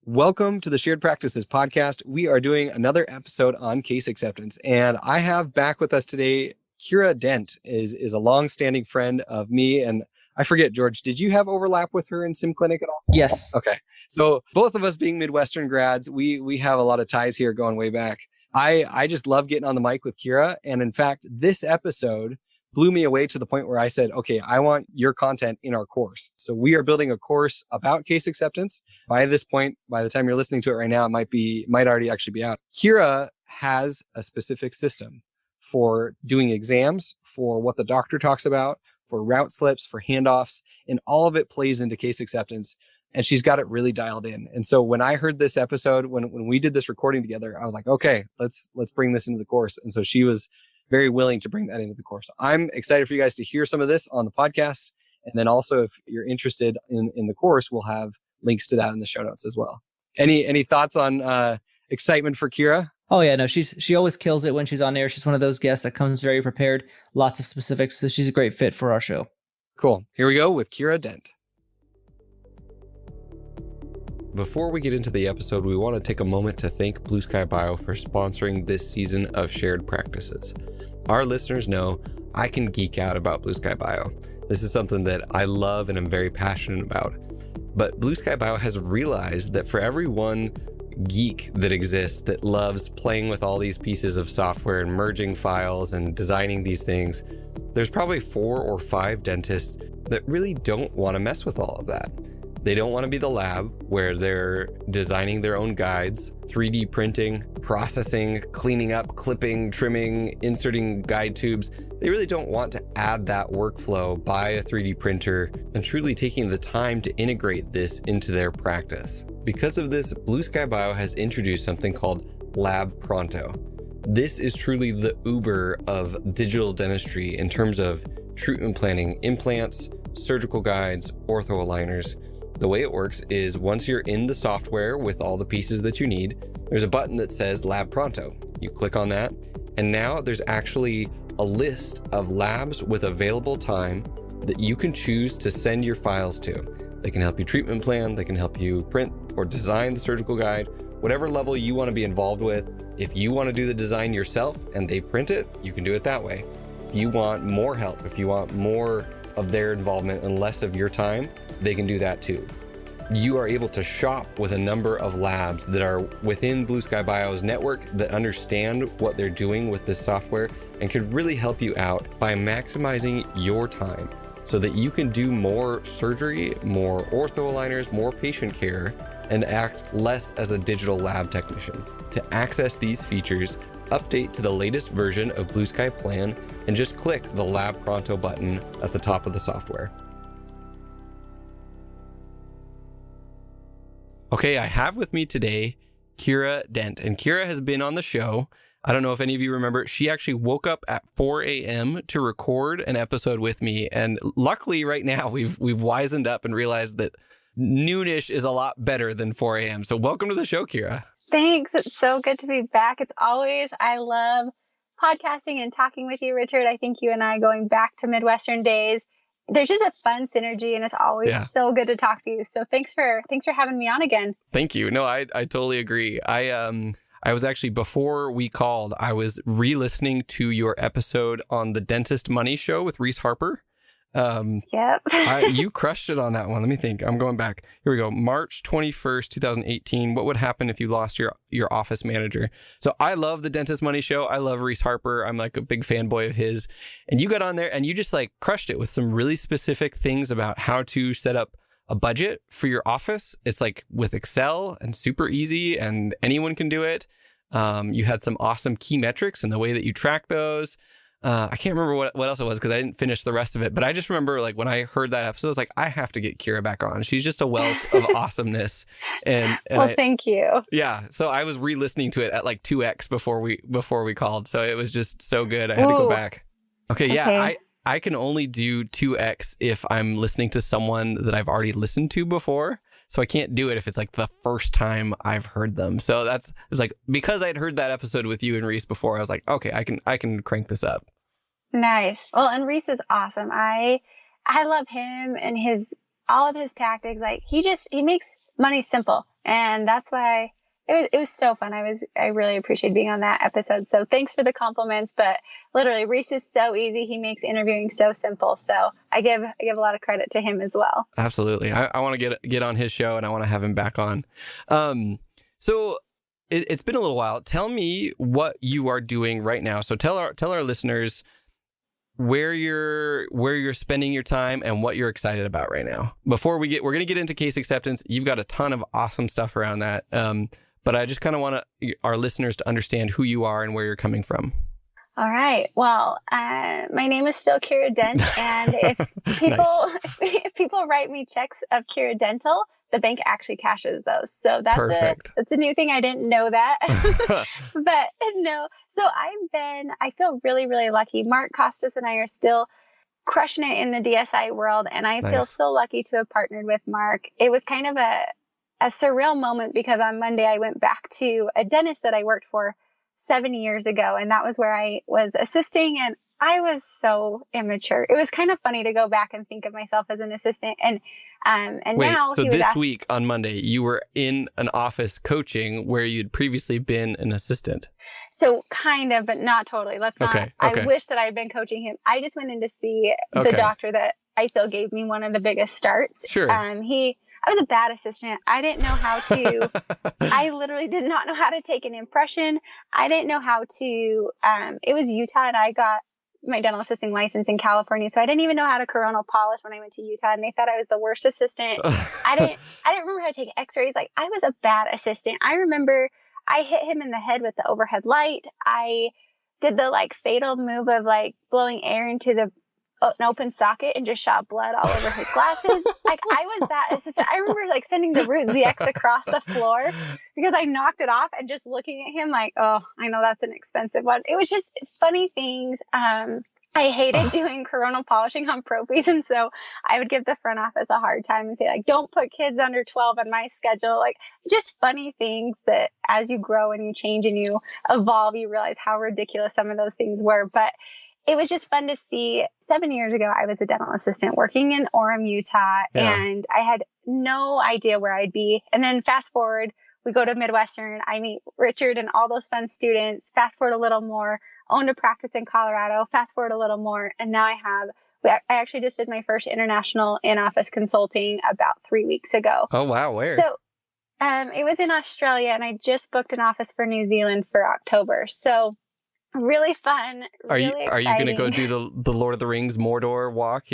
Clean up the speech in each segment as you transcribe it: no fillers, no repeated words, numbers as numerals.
Welcome to the Shared Practices podcast. We are doing another episode on case acceptance, and I have back with us today, Kiera Dent is a long-standing friend of me, and I forget, George, did you have overlap with her in Sim Clinic at all? Yes. Okay. So both of us being Midwestern grads, we have a lot of ties here going way back. I just love getting on the mic with Kiera, and in fact, this episode blew me away to the point where I said, okay, I want your content in our course. So we are building a course about case acceptance. By this point, by the time you're listening to it right now, it might already actually be out. Kiera has a specific system for doing exams, for what the doctor talks about, for route slips, for handoffs, and all of it plays into case acceptance. And she's got it really dialed in. And so when I heard this episode, when we did this recording together, I was like, okay, let's bring this into the course. And so she was very willing to bring that into the course. I'm excited for you guys to hear some of this on the podcast. And then also, if you're interested in the course, we'll have links to that in the show notes as well. Any thoughts on excitement for Kiera? Oh yeah, no, she always kills it when she's on air. She's one of those guests that comes very prepared, lots of specifics. So she's a great fit for our show. Cool. Here we go with Kiera Dent. Before we get into the episode, we want to take a moment to thank Blue Sky Bio for sponsoring this season of Shared Practices. Our listeners know I can geek out about Blue Sky Bio. This is something that I love and I'm very passionate about. But Blue Sky Bio has realized that for every one geek that exists that loves playing with all these pieces of software and merging files and designing these things, there's probably 4 or 5 dentists that really don't want to mess with all of that. They don't want to be the lab where they're designing their own guides, 3D printing, processing, cleaning up, clipping, trimming, inserting guide tubes. They really don't want to add that workflow by a 3D printer and truly taking the time to integrate this into their practice. Because of this, Blue Sky Bio has introduced something called Lab Pronto. This is truly the Uber of digital dentistry in terms of treatment planning, implants, surgical guides, ortho aligners. The way it works is once you're in the software with all the pieces that you need, there's a button that says Lab Pronto. You click on that, and now there's actually a list of labs with available time that you can choose to send your files to. They can help you treatment plan, they can help you print or design the surgical guide, whatever level you want to be involved with. If you want to do the design yourself and they print it, you can do it that way. If you want more help, if you want more of their involvement and less of your time, they can do that too. You are able to shop with a number of labs that are within Blue Sky Bio's network that understand what they're doing with this software and could really help you out by maximizing your time so that you can do more surgery, more ortho aligners, more patient care, and act less as a digital lab technician. To access these features, update to the latest version of Blue Sky Plan and just click the Lab Pronto button at the top of the software. Okay, I have with me today Kiera Dent, and Kiera has been on the show. I don't know if any of you remember, she actually woke up at 4 a.m. to record an episode with me, and luckily right now we've wisened up and realized that noonish is a lot better than 4 a.m. So welcome to the show, Kiera. Thanks. It's so good to be back. I love podcasting and talking with you, Richard. I think you and I going back to Midwestern days. There's just a fun synergy, and it's always so good to talk to you. So thanks for having me on again. Thank you. No, I totally agree. I was actually, before we called, I was re-listening to your episode on the Dentist Money Show with Reese Harper. Yep. You crushed it on that one. Let me think. I'm going back. Here we go. March 21st, 2018. What would happen if you lost your office manager? So I love the Dentist Money Show. I love Reese Harper. I'm like a big fanboy of his. And you got on there and you just like crushed it with some really specific things about how to set up a budget for your office. It's like with Excel and super easy and anyone can do it. You had some awesome key metrics and the way that you track those. I can't remember what else it was because I didn't finish the rest of it. But I just remember like when I heard that episode, I was like, I have to get Kiera back on. She's just a wealth of awesomeness. And well, thank you. Yeah. So I was re-listening to it at like 2x before we called. So it was just so good. I had to go back. Okay. Yeah. I can only do 2x if I'm listening to someone that I've already listened to before. So I can't do it if it's like the first time I've heard them. So it's like, because I'd heard that episode with you and Reese before, I was like, okay, I can crank this up. Nice. Well, and Reese is awesome. I love him and all of his tactics. Like he makes money's simple. And that's why it was so fun. I really appreciated being on that episode. So thanks for the compliments, but literally Reese is so easy. He makes interviewing so simple. So I give a lot of credit to him as well. Absolutely. I want to get on his show, and I want to have him back on. So it's been a little while. Tell me what you are doing right now. So tell our listeners where you're spending your time and what you're excited about right now. We're going to get into case acceptance. You've got a ton of awesome stuff around that. But I just kind of want our listeners to understand who you are and where you're coming from. All right. Well, my name is still Kiera Dent, and if people write me checks of Kiera Dental, the bank actually cashes those. So that's a new thing. I didn't know that, but no. So I feel really, really lucky. Mark Costas and I are still crushing it in the DSI world, and I feel so lucky to have partnered with Mark. It was kind of a surreal moment because on Monday I went back to a dentist that I worked for 7 years ago, and that was where I was assisting, and I was so immature. It was kind of funny to go back and think of myself as an assistant. And wait, now so this week on Monday you were in an office coaching where you'd previously been an assistant. So kind of, but not totally. Let's not. Okay. I wish that I had been coaching him. I just went in to see the doctor that I feel gave me one of the biggest starts. Sure. I was a bad assistant. I didn't know how to, I literally did not know how to take an impression. I didn't know how to, it was Utah, and I got my dental assisting license in California. So I didn't even know how to coronal polish when I went to Utah, and they thought I was the worst assistant. I didn't remember how to take x-rays. Like, I was a bad assistant. I remember I hit him in the head with the overhead light. I did the fatal move of blowing air into an open socket and just shot blood all over his glasses. I was that assistant. I remember sending the Root ZX across the floor because I knocked it off, and just looking at him oh, I know that's an expensive one. It was just funny things. I hated doing coronal polishing on profies, and so I would give the front office a hard time and say don't put kids under 12 on my schedule. Just funny things that as you grow and you change and you evolve, you realize how ridiculous some of those things were. But it was just fun to see. 7 years ago, I was a dental assistant working in Orem, Utah, and I had no idea where I'd be. And then fast forward, we go to Midwestern. I meet Richard and all those fun students. Fast forward a little more, owned a practice in Colorado. Fast forward a little more, and now I actually just did my first international in-office consulting about 3 weeks ago. Oh, wow. Where? So it was in Australia, and I just booked an office for New Zealand for October. So really fun. Are you going to go do the Lord of the Rings Mordor walk?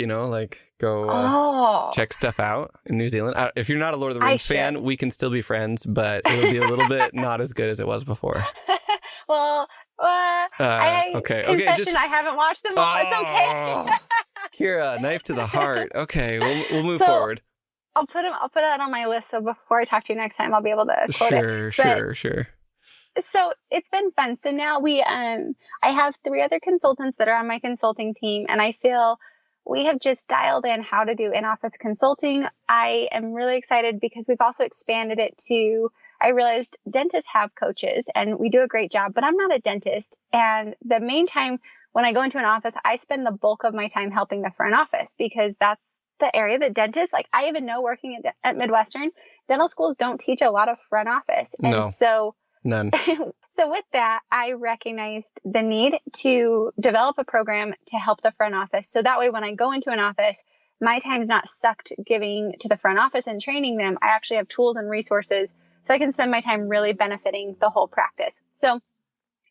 Go check stuff out in New Zealand. If you're not a Lord of the Rings fan, we can still be friends, but it'll be a little bit not as good as it was before. Well, confession, I haven't watched them all. It's okay. Kiera, knife to the heart. Okay, we'll move forward. I'll put that on my list, so before I talk to you next time, I'll be able to quote it. Sure. So it's been fun. So now I have 3 other consultants that are on my consulting team, and I feel we have just dialed in how to do in-office consulting. I am really excited because we've also expanded it to, I realized dentists have coaches and we do a great job, but I'm not a dentist. And the main time when I go into an office, I spend the bulk of my time helping the front office because that's the area that dentists, I even know working at Midwestern, dental schools don't teach a lot of front office. And no. So none. So with that, I recognized the need to develop a program to help the front office. So that way, when I go into an office, my time's not sucked giving to the front office and training them. I actually have tools and resources so I can spend my time really benefiting the whole practice. So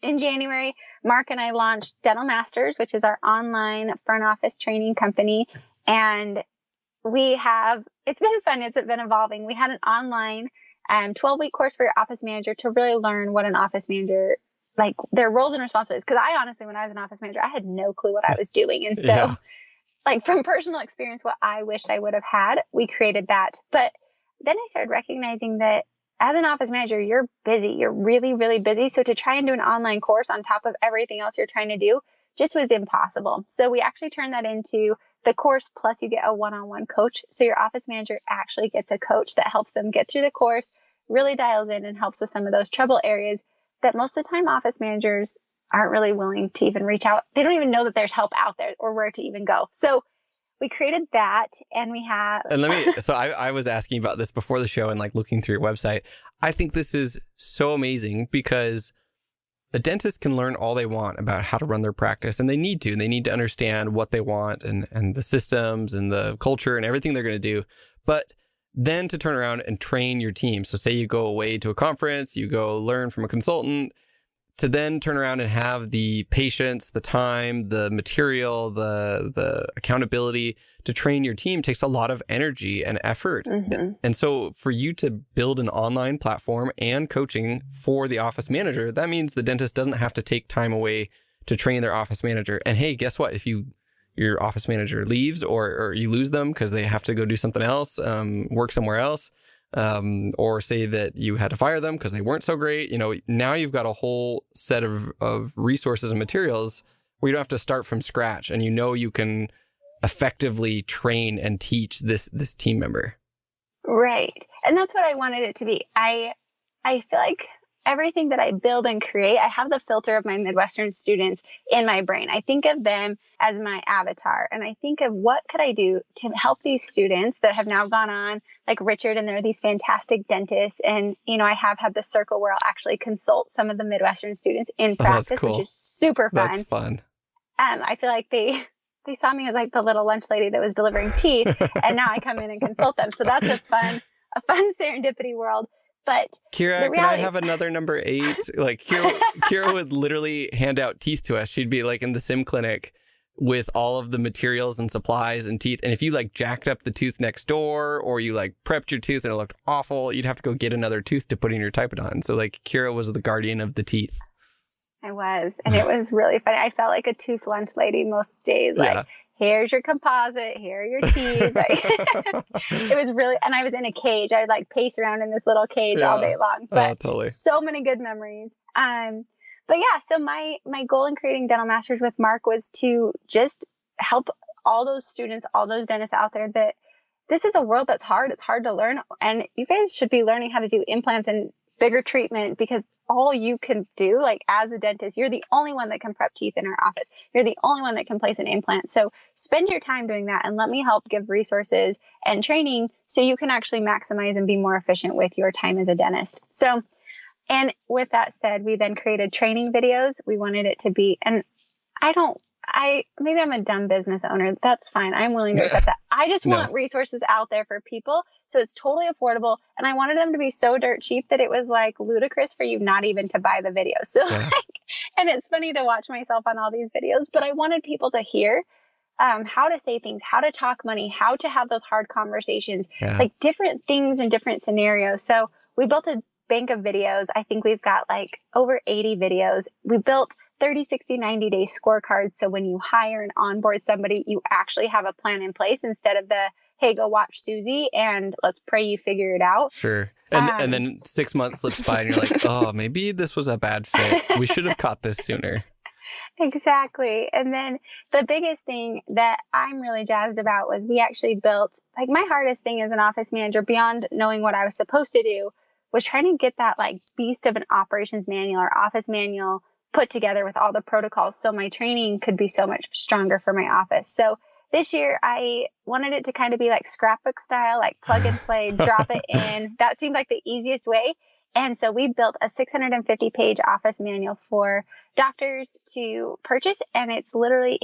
in January, Mark and I launched Dental Masters, which is our online front office training company. And it's been fun. It's been evolving. We had an online 12-week course for your office manager to really learn what an office manager, their roles and responsibilities. Because I honestly, when I was an office manager, I had no clue what I was doing. And so, from personal experience, what I wished I would have had, we created that. But then I started recognizing that as an office manager, you're busy. You're really, really busy. So to try and do an online course on top of everything else you're trying to do just was impossible. So we actually turned that into the course plus you get a one-on-one coach. So your office manager actually gets a coach that helps them get through the course, really dials in and helps with some of those trouble areas that most of the time office managers aren't really willing to even reach out. They don't even know that there's help out there or where to even go. So we created that, and we have. And so I was asking about this before the show and like looking through your website. I think this is so amazing because a dentist can learn all they want about how to run their practice, and they need to. They need to understand what they want and the systems and the culture and everything they're going to do. But then to turn around and train your team. So say you go away to a conference, you go learn from a consultant, to then turn around and have the patience, the time, the material, the accountability to train your team takes a lot of energy and effort. Mm-hmm. And so for you to build an online platform and coaching for the office manager, that means the dentist doesn't have to take time away to train their office manager. And hey, guess what? If your office manager leaves or you lose them because they have to go do something else, work somewhere else, or say that you had to fire them because they weren't so great, now you've got a whole set of resources and materials where you don't have to start from scratch, and you can effectively train and teach this team member. Right. And that's what I wanted it to be. I feel like everything that I build and create, I have the filter of my Midwestern students in my brain. I think of them as my avatar, and I think of what could I do to help these students that have now gone on, like Richard, and they're these fantastic dentists. And, I have had the circle where I'll actually consult some of the Midwestern students in practice, cool. which is super fun. That's fun. I feel like they saw me as like the little lunch lady that was delivering teeth, and now I come in and consult them. So that's a fun serendipity world. But Kiera, can I have another number 8? Like Kiera would literally hand out teeth to us. She'd be like in the sim clinic with all of the materials and supplies and teeth. And if you like jacked up the tooth next door, or you like prepped your tooth and it looked awful, you'd have to go get another tooth to put in your Typodon. So like Kiera was the guardian of the teeth. I was, and it was really funny. I felt like a tooth lunch lady most days. Like, here's your composite, here are your teeth. Like, it was really, and I was in a cage. I would like pace around in this little cage all day long. But totally. So many good memories. But yeah, so my goal in creating Dental Masters with Mark was to just help all those students, all those dentists out there, that this is a world that's hard. It's hard to learn, and you guys should be learning how to do implants and bigger treatment, because all you can do, like as a dentist, you're the only one that can prep teeth in our office. You're the only one that can place an implant. So spend your time doing that, and let me help give resources and training so you can actually maximize and be more efficient with your time as a dentist. So, and with that said, we then created training videos. We wanted it to be, and maybe I'm a dumb business owner. That's fine. I'm willing to accept that. I just want resources out there for people, so it's totally affordable. And I wanted them to be so dirt cheap that it was like ludicrous for you not even to buy the video. So and it's funny to watch myself on all these videos, but I wanted people to hear how to say things, how to talk money, how to have those hard conversations, like different things in different scenarios. So we built a bank of videos. I think we've got like over 80 videos. We built 30, 60, 90-day scorecards. So when you hire and onboard somebody, you actually have a plan in place instead of the, hey, go watch Susie and let's pray you figure it out. Sure. And then 6 months slips by and you're like, oh, maybe this was a bad fit. We should have caught this sooner. Exactly. And then the biggest thing that I'm really jazzed about was we actually built, like my hardest thing as an office manager, beyond knowing what I was supposed to do, was trying to get that like beast of an operations manual or office manual put together with all the protocols so my training could be so much stronger for my office. So this year I wanted it to kind of be like scrapbook style, like plug and play, drop it in. That seemed like the easiest way. And so we built a 650-page office manual for doctors to purchase. And it's literally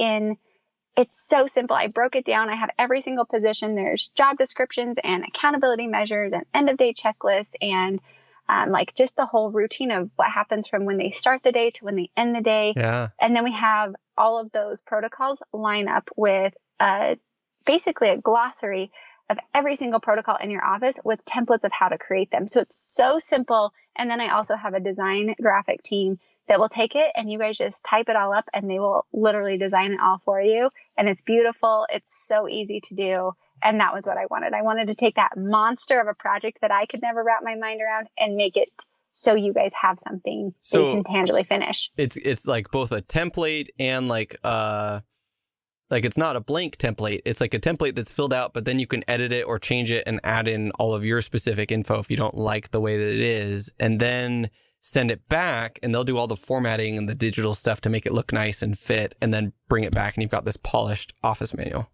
it's so simple. I broke it down. I have every single position. There's job descriptions and accountability measures and end of day checklists, and like just the whole routine of what happens from when they start the day to when they end the day. Yeah. And then we have all of those protocols line up with basically a glossary of every single protocol in your office with templates of how to create them. So it's so simple. And then I also have a design graphic team that will take it, and you guys just type it all up and they will literally design it all for you. And it's beautiful. It's so easy to do. And that was what I wanted. I wanted to take that monster of a project that I could never wrap my mind around and make it so you guys have something that you can tangibly finish. It's like both a template and like it's not a blank template. It's like a template that's filled out, but then you can edit it or change it and add in all of your specific info if you don't like the way that it is, and then send it back, and they'll do all the formatting and the digital stuff to make it look nice and fit, and then bring it back, and you've got this polished office manual.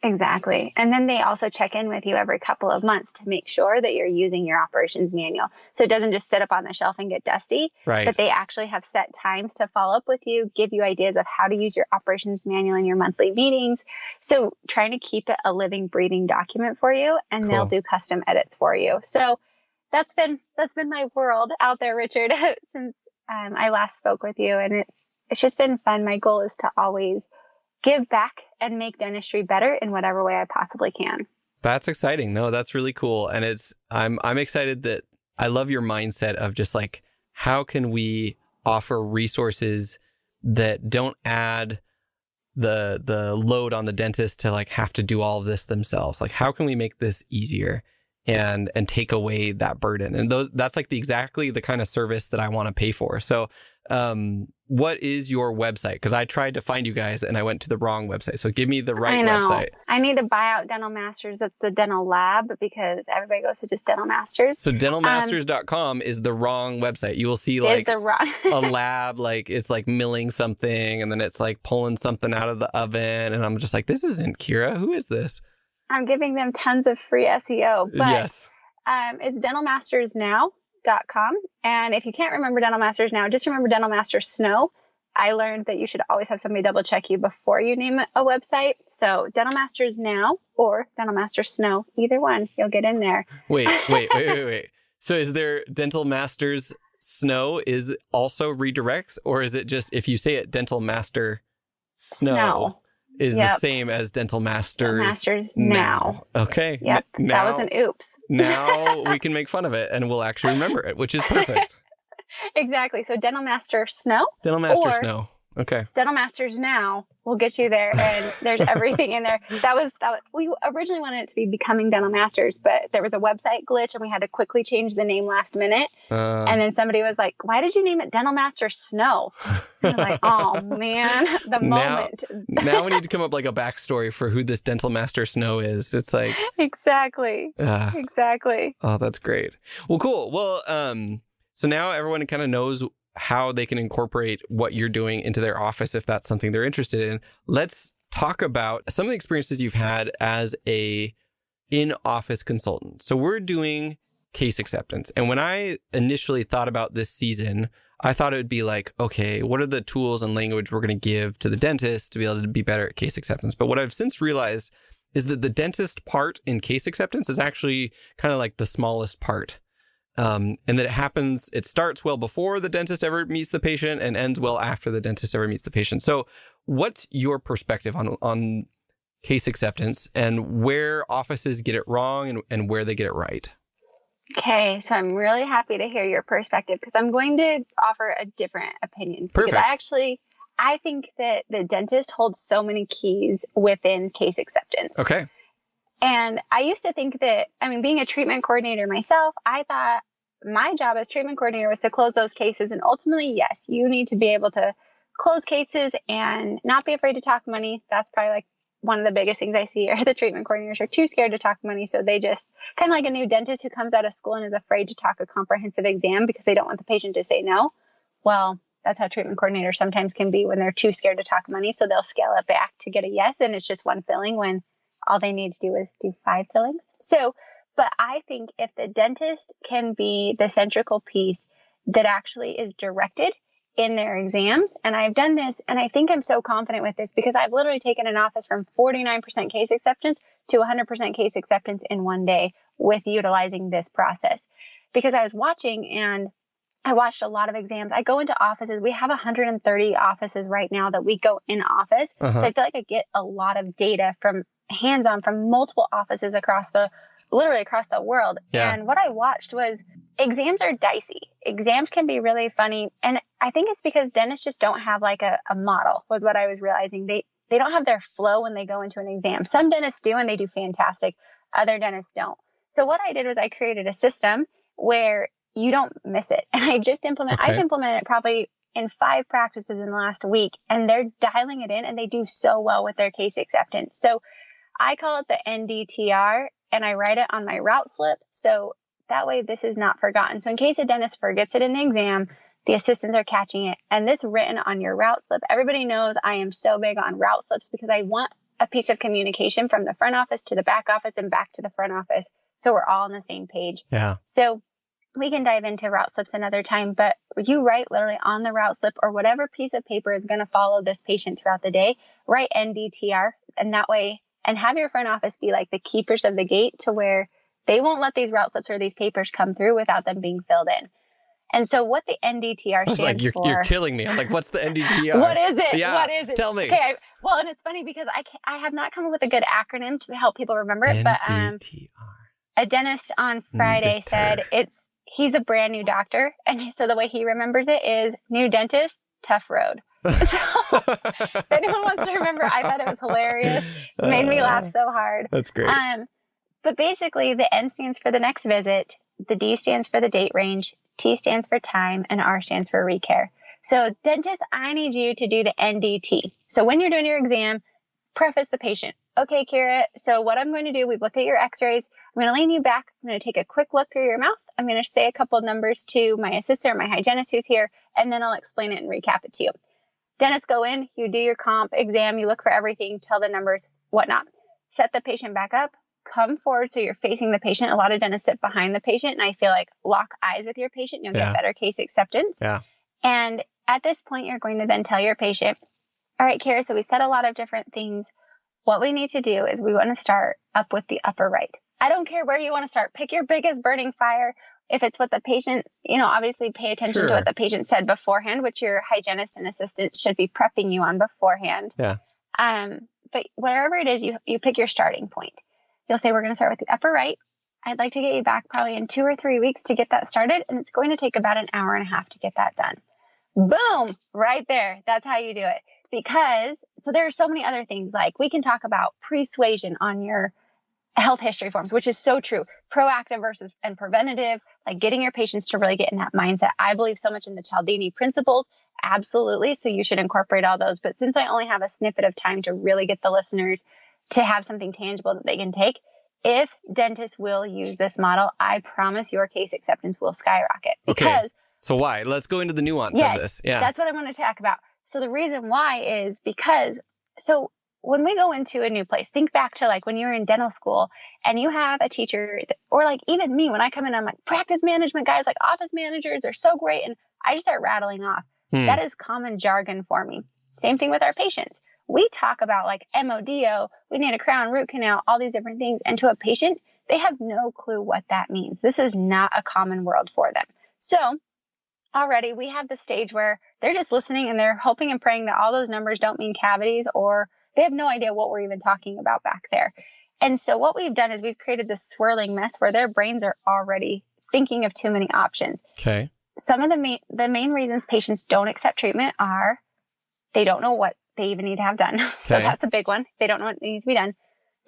Exactly. And then they also check in with you every couple of months to make sure that you're using your operations manual. So it doesn't just sit up on the shelf and get dusty, Right. but they actually have set times to follow up with you, give you ideas of how to use your operations manual in your monthly meetings. So trying to keep it a living, breathing document for you, and Cool. they'll do custom edits for you. So that's been my world out there, Richard, since I last spoke with you. And it's just been fun. My goal is to always give back and make dentistry better in whatever way I possibly can. That's exciting. No, that's really cool. And I'm excited that I love your mindset of just like, how can we offer resources that don't add the load on the dentist to like have to do all of this themselves? Like, how can we make this easier and take away that burden? And that's like exactly the kind of service that I want to pay for. So, what is your website? Because I tried to find you guys and I went to the wrong website. So give me the right website. I need to buy out Dental Masters at the dental lab because everybody goes to just Dental Masters. So dentalmasters.com is the wrong website. You will see like a lab, like it's like milling something and then it's like pulling something out of the oven. And I'm just like, this isn't Kiera. Who is this? I'm giving them tons of free SEO, but yes. It's dentalmastersnow.com. And if you can't remember Dental Masters Now, just remember Dental Masters Snow. I learned that you should always have somebody double check you before you name a website. So Dental Masters Now or Dental Masters Snow, either one, you'll get in there. Wait. So is there Dental Masters Snow is also redirects, or is it just, if you say it, Dental Master Snow is the same as Dental Masters Now. Okay. Yep. That was an oops. Now we can make fun of it and we'll actually remember it, which is perfect. Exactly. So Dental Master Snow. Dental Master Snow. Okay. Dental Masters Now will get you there, and there's everything in there. That was we originally wanted it to be Becoming Dental Masters, but there was a website glitch and we had to quickly change the name last minute. And then somebody was like, "Why did you name it Dental Master Snow?" And I'm like, "Oh man, the moment." Now we need to come up like a backstory for who this Dental Master Snow is. It's like exactly. Oh, that's great. Well, cool. Well, so now everyone kind of knows how they can incorporate what you're doing into their office if that's something they're interested in. Let's talk about some of the experiences you've had as a in-office consultant. So we're doing case acceptance. And when I initially thought about this season, I thought it would be like, okay, what are the tools and language we're going to give to the dentist to be able to be better at case acceptance? But what I've since realized is that the dentist part in case acceptance is actually kind of like the smallest part. And that it starts well before the dentist ever meets the patient and ends well after the dentist ever meets the patient. So what's your perspective on case acceptance and where offices get it wrong and where they get it right? Okay, so I'm really happy to hear your perspective because I'm going to offer a different opinion. Perfect. Because I think that the dentist holds so many keys within case acceptance. Okay. And I used to think that, being a treatment coordinator myself, I thought my job as treatment coordinator was to close those cases. And ultimately, yes, you need to be able to close cases and not be afraid to talk money. That's probably like one of the biggest things I see are the treatment coordinators are too scared to talk money. So they just kind of like a new dentist who comes out of school and is afraid to talk a comprehensive exam because they don't want the patient to say no. Well, that's how treatment coordinators sometimes can be when they're too scared to talk money. So they'll scale it back to get a yes. And it's just one filling when all they need to do is do 5 fillings. But I think if the dentist can be the central piece that actually is directed in their exams, and I've done this, and I think I'm so confident with this because I've literally taken an office from 49% case acceptance to 100% case acceptance in one day with utilizing this process. Because I was watching and I watched a lot of exams. I go into offices. We have 130 offices right now that we go in office. Uh-huh. So I feel like I get a lot of data from hands-on from multiple offices literally across the world. Yeah. And what I watched was exams are dicey. Exams can be really funny. And I think it's because dentists just don't have like a model was what I was realizing. They don't have their flow when they go into an exam. Some dentists do, and they do fantastic. Other dentists don't. So what I did was I created a system where you don't miss it. And I've implemented it probably in 5 practices in the last week, and they're dialing it in and they do so well with their case acceptance. So I call it the NDTR, and I write it on my route slip. So that way this is not forgotten. So in case a dentist forgets it in the exam, the assistants are catching it. And this written on your route slip. Everybody knows I am so big on route slips because I want a piece of communication from the front office to the back office and back to the front office. So we're all on the same page. Yeah. So we can dive into route slips another time, but you write literally on the route slip or whatever piece of paper is going to follow this patient throughout the day, write NDTR, and that way, and have your front office be like the keepers of the gate to where they won't let these route slips or these papers come through without them being filled in. And so what the NDTR stands like, you're, for... You're killing me. I'm like, what's the NDTR? What is it? Yeah, what is it? Tell me. Okay, well, and it's funny because I have not come up with a good acronym to help people remember it, but a dentist on Friday said he's a brand new doctor, and so the way he remembers it is new dentist, tough road. So if anyone wants to remember, I thought it was hilarious. It made me laugh so hard. That's great. But basically, the N stands for the next visit, the D stands for the date range, T stands for time, and R stands for recare. So dentist, I need you to do the NDT. So when you're doing your exam, preface the patient. Okay, Kiera, so what I'm going to do, we've looked at your x-rays. I'm going to lean you back. I'm going to take a quick look through your mouth. I'm going to say a couple of numbers to my assistant or my hygienist who's here, and then I'll explain it and recap it to you. Dentists go in, you do your comp exam, you look for everything, tell the numbers, whatnot. Set the patient back up, come forward so you're facing the patient. A lot of dentists sit behind the patient, and I feel like lock eyes with your patient, you'll get better case acceptance. Yeah. And at this point, you're going to then tell your patient, all right, Kiera, so we said a lot of different things. What we need to do is we want to start up with the upper right. I don't care where you want to start. Pick your biggest burning fire. If it's what the patient, obviously pay attention to what the patient said beforehand, which your hygienist and assistant should be prepping you on beforehand. Yeah. But wherever it is, you pick your starting point. You'll say, we're going to start with the upper right. I'd like to get you back probably in 2 or 3 weeks to get that started. And it's going to take about an hour and a half to get that done. Boom, right there. That's how you do it. Because, so there are so many other things, like we can talk about persuasion on your health history forms, which is so true. Proactive versus and preventative, like getting your patients to really get in that mindset. I believe so much in the Cialdini principles. Absolutely. So you should incorporate all those. But since I only have a snippet of time to really get the listeners to have something tangible that they can take, if dentists will use this model, I promise your case acceptance will skyrocket. Because So why? Let's go into the nuance of this. Yeah. That's what I want to talk about. So the reason why is because, so when we go into a new place, think back to like when you're in dental school and you have a teacher, or like even me, when I come in, I'm like, practice management guys, like office managers, they're so great. And I just start rattling off. That is common jargon for me. Same thing with our patients. We talk about like MODO, we need a crown, root canal, all these different things. And to a patient, they have no clue what that means. This is not a common world for them. So already we have the stage where they're just listening and they're hoping and praying that all those numbers don't mean cavities, or they have no idea what we're even talking about back there. And so what we've done is we've created this swirling mess where their brains are already thinking of too many options. Okay. Some of the main reasons patients don't accept treatment are they don't know what they even need to have done. Okay. So that's a big one. They don't know what needs to be done.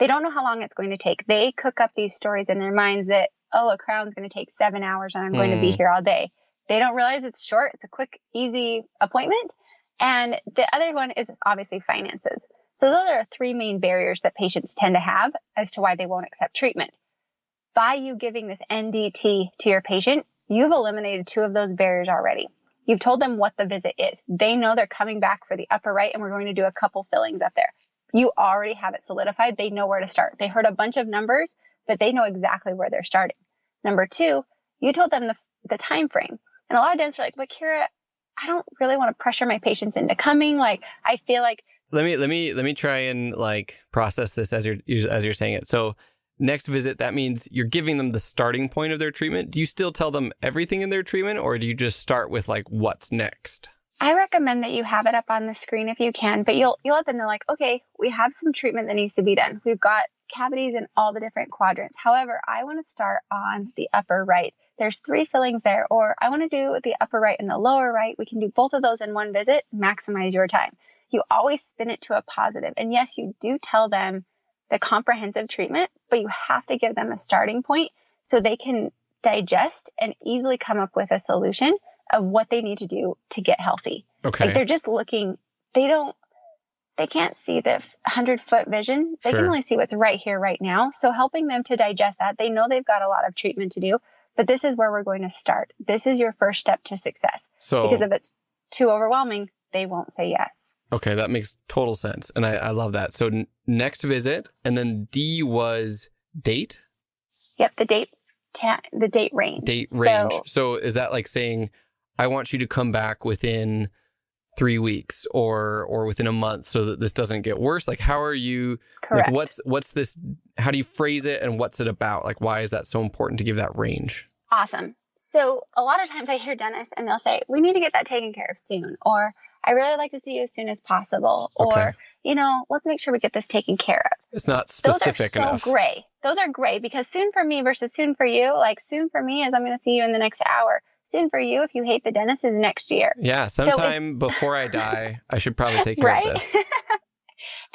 They don't know how long it's going to take. They cook up these stories in their minds that, a crown's going to take 7 hours and I'm going to be here all day. They don't realize it's short. It's a quick, easy appointment. And the other one is obviously finances. So those are 3 main barriers that patients tend to have as to why they won't accept treatment. By you giving this NDT to your patient, you've eliminated 2 of those barriers already. You've told them what the visit is. They know they're coming back for the upper right and we're going to do a couple fillings up there. You already have it solidified. They know where to start. They heard a bunch of numbers, but they know exactly where they're starting. Number 2, you told them the time frame. And a lot of dentists are like, but Kiera, I don't really want to pressure my patients into coming. Like, I feel like. Let me try and like process this as you're saying it. So next visit, that means you're giving them the starting point of their treatment. Do you still tell them everything in their treatment, or do you just start with like what's next? I recommend that you have it up on the screen if you can, but you'll let them know like, okay, we have some treatment that needs to be done. We've got cavities in all the different quadrants. However, I want to start on the upper right. There's 3 fillings there, or I want to do the upper right and the lower right. We can do both of those in one visit, maximize your time. You always spin it to a positive. And yes, you do tell them the comprehensive treatment, but you have to give them a starting point so they can digest and easily come up with a solution of what they need to do to get healthy. Okay. Like they're just looking, they can't see the 100-foot vision. They can only see what's right here, right now. So helping them to digest that, they know they've got a lot of treatment to do, but this is where we're going to start. This is your first step to success. So, because if it's too overwhelming, they won't say yes. Okay, that makes total sense. And I love that. So next visit, and then D was date? Yep, the date range. Date range. So is that like saying, I want you to come back within 3 weeks or within a month so that this doesn't get worse? Like, how are you, correct. like, what's this, how do you phrase it and what's it about? Like, why is that so important to give that range? Awesome. So a lot of times I hear dentists and they'll say, we need to get that taken care of soon, or I really like to see you as soon as possible, or, let's make sure we get this taken care of. It's not specific enough. Those are so gray. Those are gray because soon for me versus soon for you, like soon for me is I'm going to see you in the next hour. Soon for you, if you hate the dentist, is next year. Yeah, sometime before I die, I should probably take care of this.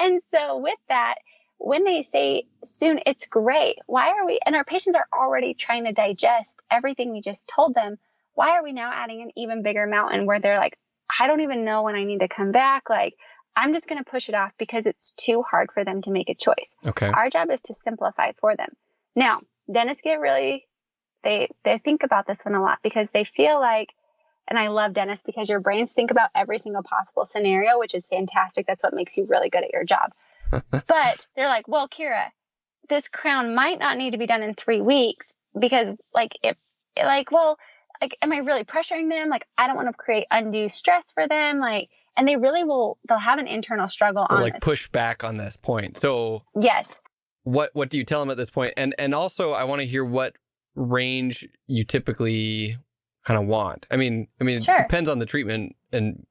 And so with that, when they say soon, it's gray. Why are we, and our patients are already trying to digest everything we just told them. Why are we now adding an even bigger mountain where they're like, I don't even know when I need to come back. Like, I'm just going to push it off because it's too hard for them to make a choice. Okay. Our job is to simplify for them. Now, dentists get really, they think about this one a lot because they feel like, and I love dentists because your brains think about every single possible scenario, which is fantastic. That's what makes you really good at your job. But they're like, well, Kiera, this crown might not need to be done in 3 weeks because am I really pressuring them? Like, I don't want to create undue stress for them. Like, and they'll have an internal struggle on like this. Push back on this point. So yes. What do you tell them at this point? And also I want to hear what range you typically kind of want. I mean, Sure. It depends on the treatment and,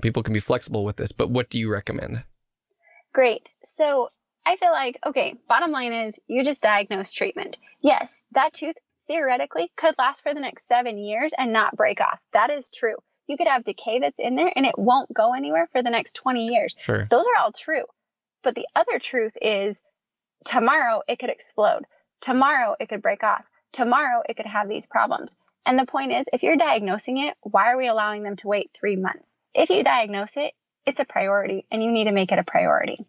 people can be flexible with this, but what do you recommend? Great. So I feel like, okay, bottom line is you just diagnose treatment. Yes, that tooth theoretically could last for the next 7 years and not break off. That is true. You could have decay that's in there and it won't go anywhere for the next 20 years. Sure. Those are all true. But the other truth is tomorrow it could explode. Tomorrow it could break off. Tomorrow it could have these problems. And the point is, if you're diagnosing it, why are we allowing them to wait 3 months? If you diagnose it, it's a priority and you need to make it a priority.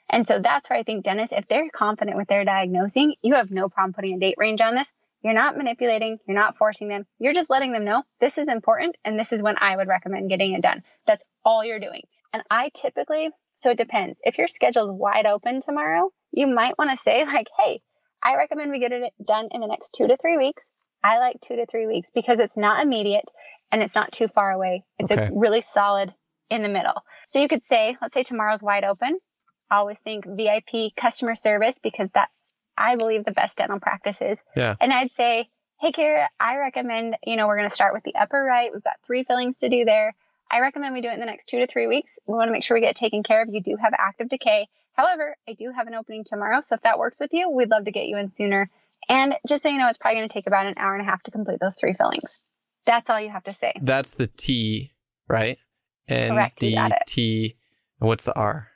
And so that's where I think dentists, if they're confident with their diagnosing, you have no problem putting a date range on this. You're not manipulating. You're not forcing them. You're just letting them know this is important. And this is when I would recommend getting it done. That's all you're doing. And I typically, so it depends. If your schedule's wide open tomorrow, you might want to say like, hey, I recommend we get it done in the next 2 to 3 weeks. I like 2 to 3 weeks because it's not immediate and it's not too far away. It's a really solid in the middle. So you could say, let's say tomorrow's wide open. I always think VIP customer service because that's, I believe, the best dental practices. Yeah. And I'd say, hey, Kiera, I recommend, we're going to start with the upper right. We've got 3 fillings to do there. I recommend we do it in the next 2 to 3 weeks. We want to make sure we get it taken care of. You do have active decay. However, I do have an opening tomorrow. So if that works with you, we'd love to get you in sooner. And just so you know, it's probably going to take about an hour and a half to complete those 3 fillings. That's all you have to say. That's the T, right? Correct. NDT. And what's the R?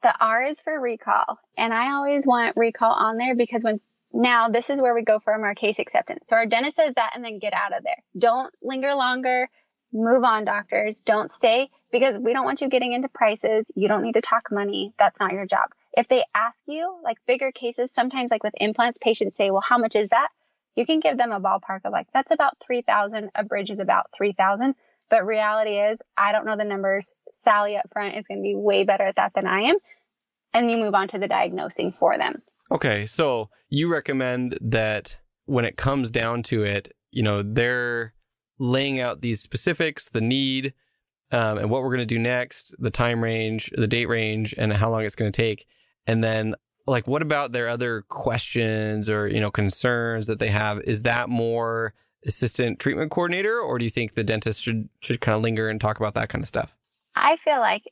The R is for recall. And I always want recall on there because now this is where we go from our case acceptance. So our dentist says that and then get out of there. Don't linger longer. Move on, doctors. Don't stay because we don't want you getting into prices. You don't need to talk money. That's not your job. If they ask you like bigger cases, sometimes like with implants, patients say, well, how much is that? You can give them a ballpark of like, that's about $3,000. A bridge is about $3,000. But reality is, I don't know the numbers. Sally up front is going to be way better at that than I am. And you move on to the diagnosing for them. Okay. So you recommend that when it comes down to it, they're laying out these specifics, the need, and what we're going to do next, the time range, the date range, and how long it's going to take. And then, like, what about their other questions or, concerns that they have? Is that more assistant treatment coordinator, or do you think the dentist should kind of linger and talk about that kind of stuff? I feel like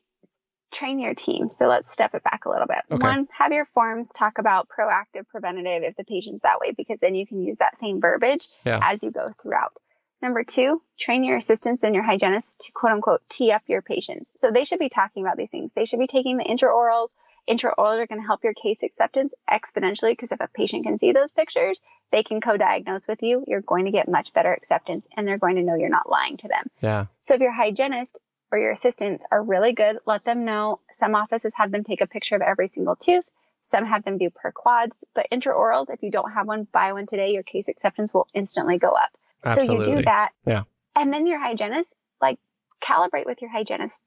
train your team. So let's step it back a little bit. Okay. 1, have your forms talk about proactive, preventative if the patient's that way, because then you can use that same verbiage as you go throughout. Number 2, train your assistants and your hygienists to quote unquote tee up your patients. So they should be talking about these things. They should be taking the intraorals. Intraorals are going to help your case acceptance exponentially because if a patient can see those pictures, they can co-diagnose with you. You're going to get much better acceptance and they're going to know you're not lying to them. Yeah. So if your hygienist or your assistants are really good, let them know. Some offices have them take a picture of every single tooth. Some have them do per quads, but intraorals, if you don't have one, buy one today. Your case acceptance will instantly go up. Absolutely. So you do that. Yeah. And then your hygienist, like calibrate with your hygienist.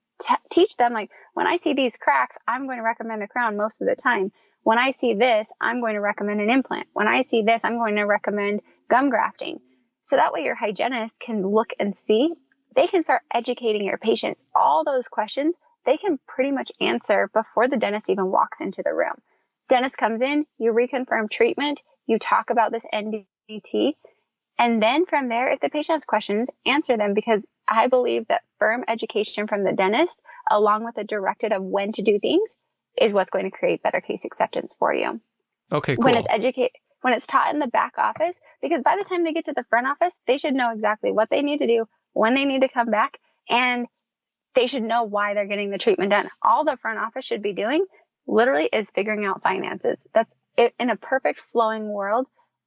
teach them, like, when I see these cracks, I'm going to recommend a crown most of the time. When I see this, I'm going to recommend an implant. When I see this, I'm going to recommend gum grafting. So that way your hygienist can look and see. They can start educating your patients. All those questions, they can pretty much answer before the dentist even walks into the room. Dentist comes in, you reconfirm treatment, you talk about this NDT, and then from there, if the patient has questions, answer them, because I believe that firm education from the dentist, along with a directive of when to do things, is what's going to create better case acceptance for you. Okay, cool. When it's taught in the back office, because by the time they get to the front office, they should know exactly what they need to do, when they need to come back, and they should know why they're getting the treatment done. All the front office should be doing literally is figuring out finances. That's it. In a perfect flowing world,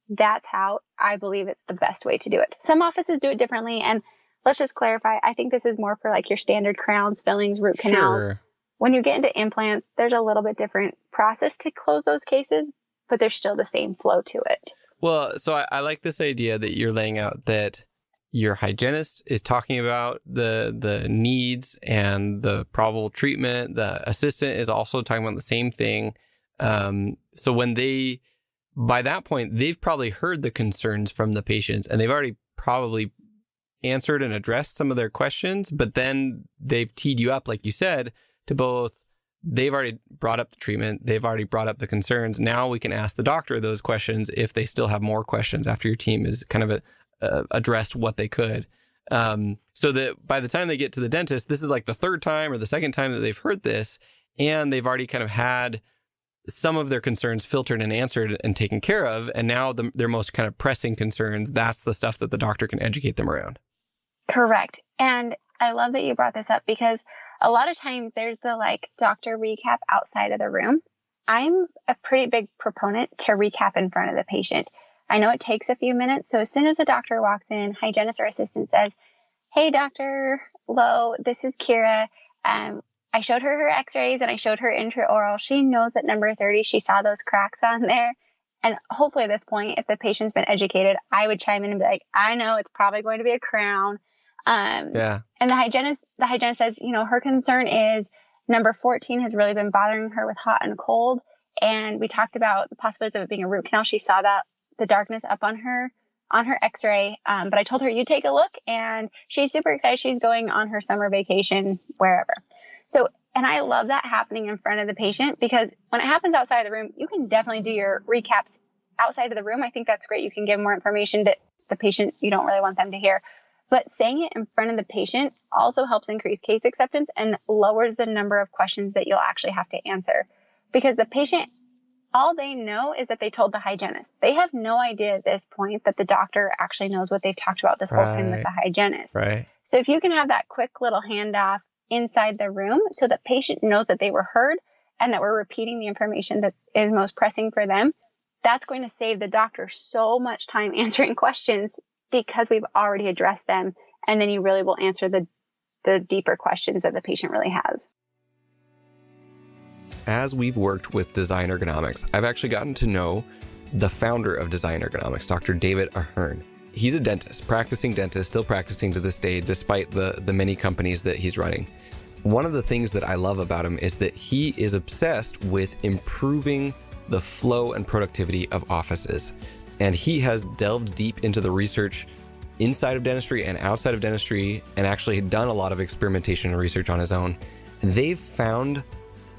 that's how I believe it's the best way to do it. Some offices do it differently. And let's just clarify, I think this is more for like your standard crowns, fillings, root canals. Sure. When you get into implants, there's a little bit different process to close those cases, but there's still the same flow to it. Well, so I like this idea that you're laying out, that your hygienist is talking about the needs and the probable treatment. The assistant is also talking about the same thing. So when by that point, they've probably heard the concerns from the patients, and they've already probably answered and addressed some of their questions, but then they've teed you up, like you said, to both. They've already brought up the treatment. They've already brought up the concerns. Now we can ask the doctor those questions if they still have more questions after your team is kind of addressed what they could. So that by the time they get to the dentist, this is like the third time or the second time that they've heard this, and they've already kind of had some of their concerns filtered and answered and taken care of. And now their most kind of pressing concerns, that's the stuff that the doctor can educate them around. Correct. And I love that you brought this up, because a lot of times there's the like doctor recap outside of the room. I'm a pretty big proponent to recap in front of the patient. I know it takes a few minutes. So as soon as the doctor walks in, hygienist or assistant says, "Hey, Dr. Lowe, this is Kiera. I showed her x-rays and I showed her intraoral. She knows at number 30, she saw those cracks on there." And hopefully at this point, if the patient's been educated, I would chime in and be like, "I know it's probably going to be a crown." And the hygienist says, her concern is number 14 has really been bothering her with hot and cold. And we talked about the possibility of it being a root canal. She saw that the darkness up on her x-ray. But I told her, you take a look, and she's super excited. She's going on her summer vacation, wherever. So, and I love that happening in front of the patient, because when it happens outside of the room, you can definitely do your recaps outside of the room. I think that's great. You can give more information that the patient, you don't really want them to hear. But saying it in front of the patient also helps increase case acceptance and lowers the number of questions that you'll actually have to answer. Because the patient, all they know is that they told the hygienist. They have no idea at this point that the doctor actually knows what they've talked about this whole time with the hygienist. Right. So if you can have that quick little handoff inside the room so the patient knows that they were heard and that we're repeating the information that is most pressing for them, that's going to save the doctor so much time answering questions, because we've already addressed them. And then you really will answer the deeper questions that the patient really has. As we've worked with design ergonomics, I've actually gotten to know the founder of design ergonomics, Dr. David Ahern. He's a dentist, practicing dentist, still practicing to this day, despite the many companies that he's running. One of the things that I love about him is that he is obsessed with improving the flow and productivity of offices. And he has delved deep into the research inside of dentistry and outside of dentistry, and actually done a lot of experimentation and research on his own. And they've found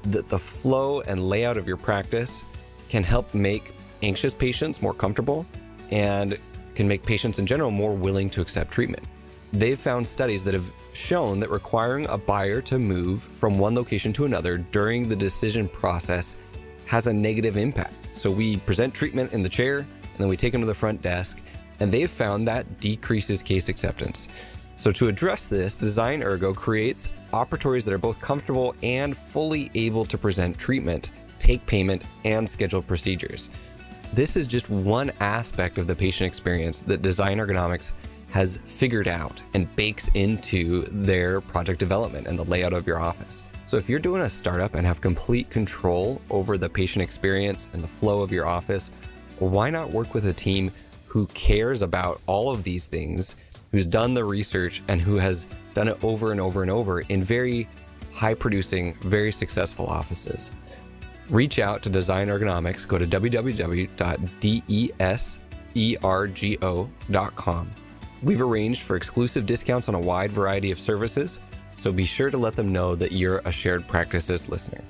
that the flow and layout of your practice can help make anxious patients more comfortable and can make patients in general more willing to accept treatment. They've found studies that have shown that requiring a buyer to move from one location to another during the decision process has a negative impact. So we present treatment in the chair, and then we take them to the front desk, and they've found that decreases case acceptance. So to address this, Design Ergo creates operatories that are both comfortable and fully able to present treatment, take payment, and schedule procedures. This is just one aspect of the patient experience that Design Ergonomics has figured out and bakes into their project development and the layout of your office. So if you're doing a startup and have complete control over the patient experience and the flow of your office, why not work with a team who cares about all of these things, who's done the research, and who has done it over and over and over in very high-producing, very successful offices. Reach out to Design Ergonomics. Go to www.desergo.com. We've arranged for exclusive discounts on a wide variety of services, so be sure to let them know that you're a Shared Practices listener.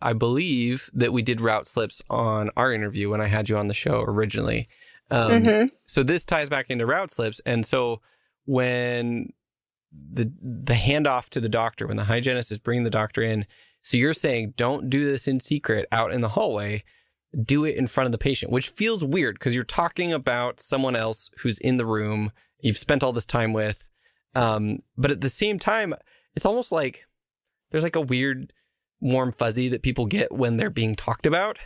I believe that we did route slips on our interview when I had you on the show originally. So this ties back into route slips. And so when the handoff to the doctor, when the hygienist is bringing the doctor in, so you're saying, don't do this in secret out in the hallway, do it in front of the patient, which feels weird because you're talking about someone else who's in the room you've spent all this time with. But at the same time, it's almost like there's like a weird warm fuzzy that people get when they're being talked about.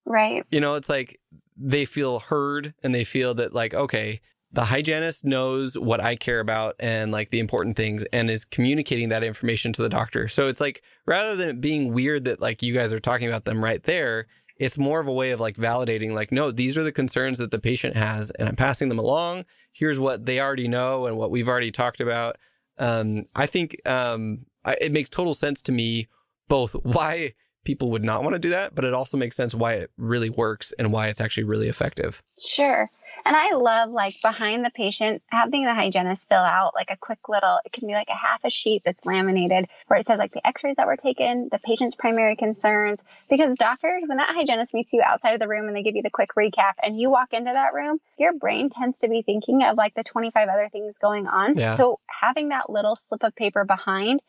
Right. You know, it's like they feel heard and they feel that like, okay, the hygienist knows what I care about and like the important things and is communicating that information to the doctor. So it's like, rather than it being weird that like you guys are talking about them right there, it's more of a way of like validating, like, no, these are the concerns that the patient has and I'm passing them along. Here's what they already know and what we've already talked about. I think it makes total sense to me, both why people would not want to do that, but it also makes sense why it really works and why it's actually really effective. Sure. And I love like behind the patient, having the hygienist fill out like a quick little, it can be like a half a sheet that's laminated where it says like the x-rays that were taken, the patient's primary concerns, because doctors, when that hygienist meets you outside of the room and they give you the quick recap and you walk into that room, your brain tends to be thinking of like the 25 other things going on. Yeah. So having that little slip of paper behind,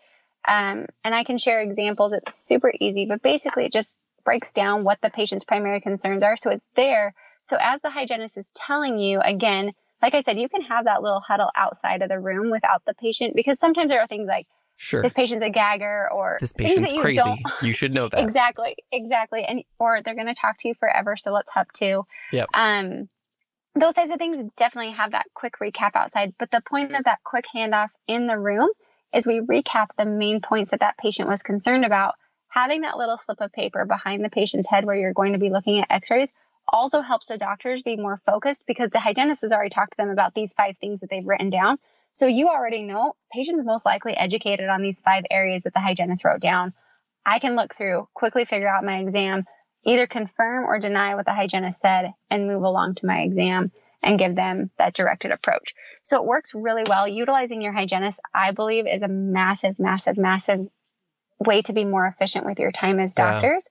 and I can share examples. It's super easy, but basically it just breaks down what the patient's primary concerns are. So it's there. So as the hygienist is telling you, again, like I said, you can have that little huddle outside of the room without the patient, because sometimes there are things like, sure, this patient's a gagger, or this patient's things that crazy. You should know that. Exactly. And, or they're going to talk to you forever. So let's hop to, Yep. Those types of things definitely have that quick recap outside. But the point of that quick handoff in the room is we recap the main points that that patient was concerned about. Having that little slip of paper behind the patient's head where you're going to be looking at x-rays also helps the doctors be more focused, because the hygienist has already talked to them about these 5 things that they've written down. So you already know patients most likely educated on these 5 areas that the hygienist wrote down. I can look through, quickly figure out my exam, either confirm or deny what the hygienist said, and move along to my exam and give them that directed approach. So it works really well. Utilizing your hygienist, I believe, is a massive, massive, massive way to be more efficient with your time as doctors,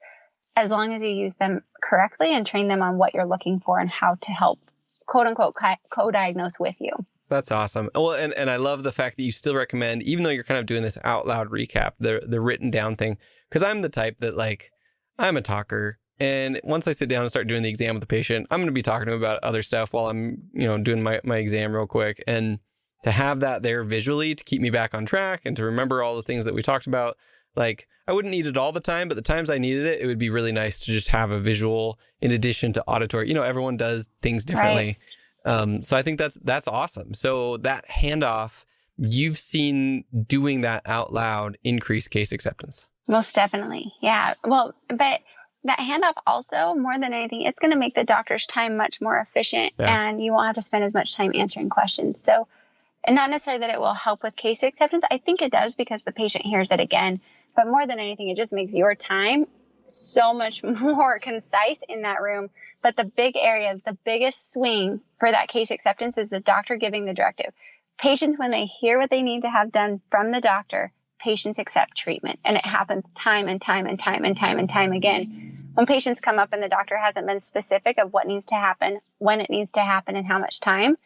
as long as you use them correctly and train them on what you're looking for and how to help, quote unquote, co-diagnose with you. That's awesome. Well, and I love the fact that you still recommend, even though you're kind of doing this out loud recap, the written down thing, because I'm the type that like, I'm a talker. And once I sit down and start doing the exam with the patient, I'm going to be talking to him about other stuff while I'm, doing my exam real quick. And to have that there visually to keep me back on track and to remember all the things that we talked about, like I wouldn't need it all the time, but the times I needed it, it would be really nice to just have a visual in addition to auditory. Everyone does things differently. Right. So I think that's awesome. So that handoff, you've seen doing that out loud increase case acceptance. Most definitely. Yeah. Well, but that handoff also, more than anything, it's going to make the doctor's time much more efficient, and you won't have to spend as much time answering questions. So, and not necessarily that it will help with case acceptance. I think it does, because the patient hears it again. But more than anything, it just makes your time so much more concise in that room. But the big area, the biggest swing for that case acceptance is the doctor giving the directive. Patients, when they hear what they need to have done from the doctor, patients accept treatment. And it happens time and time and time and time and time again. When patients come up and the doctor hasn't been specific of what needs to happen, when it needs to happen, and how much time,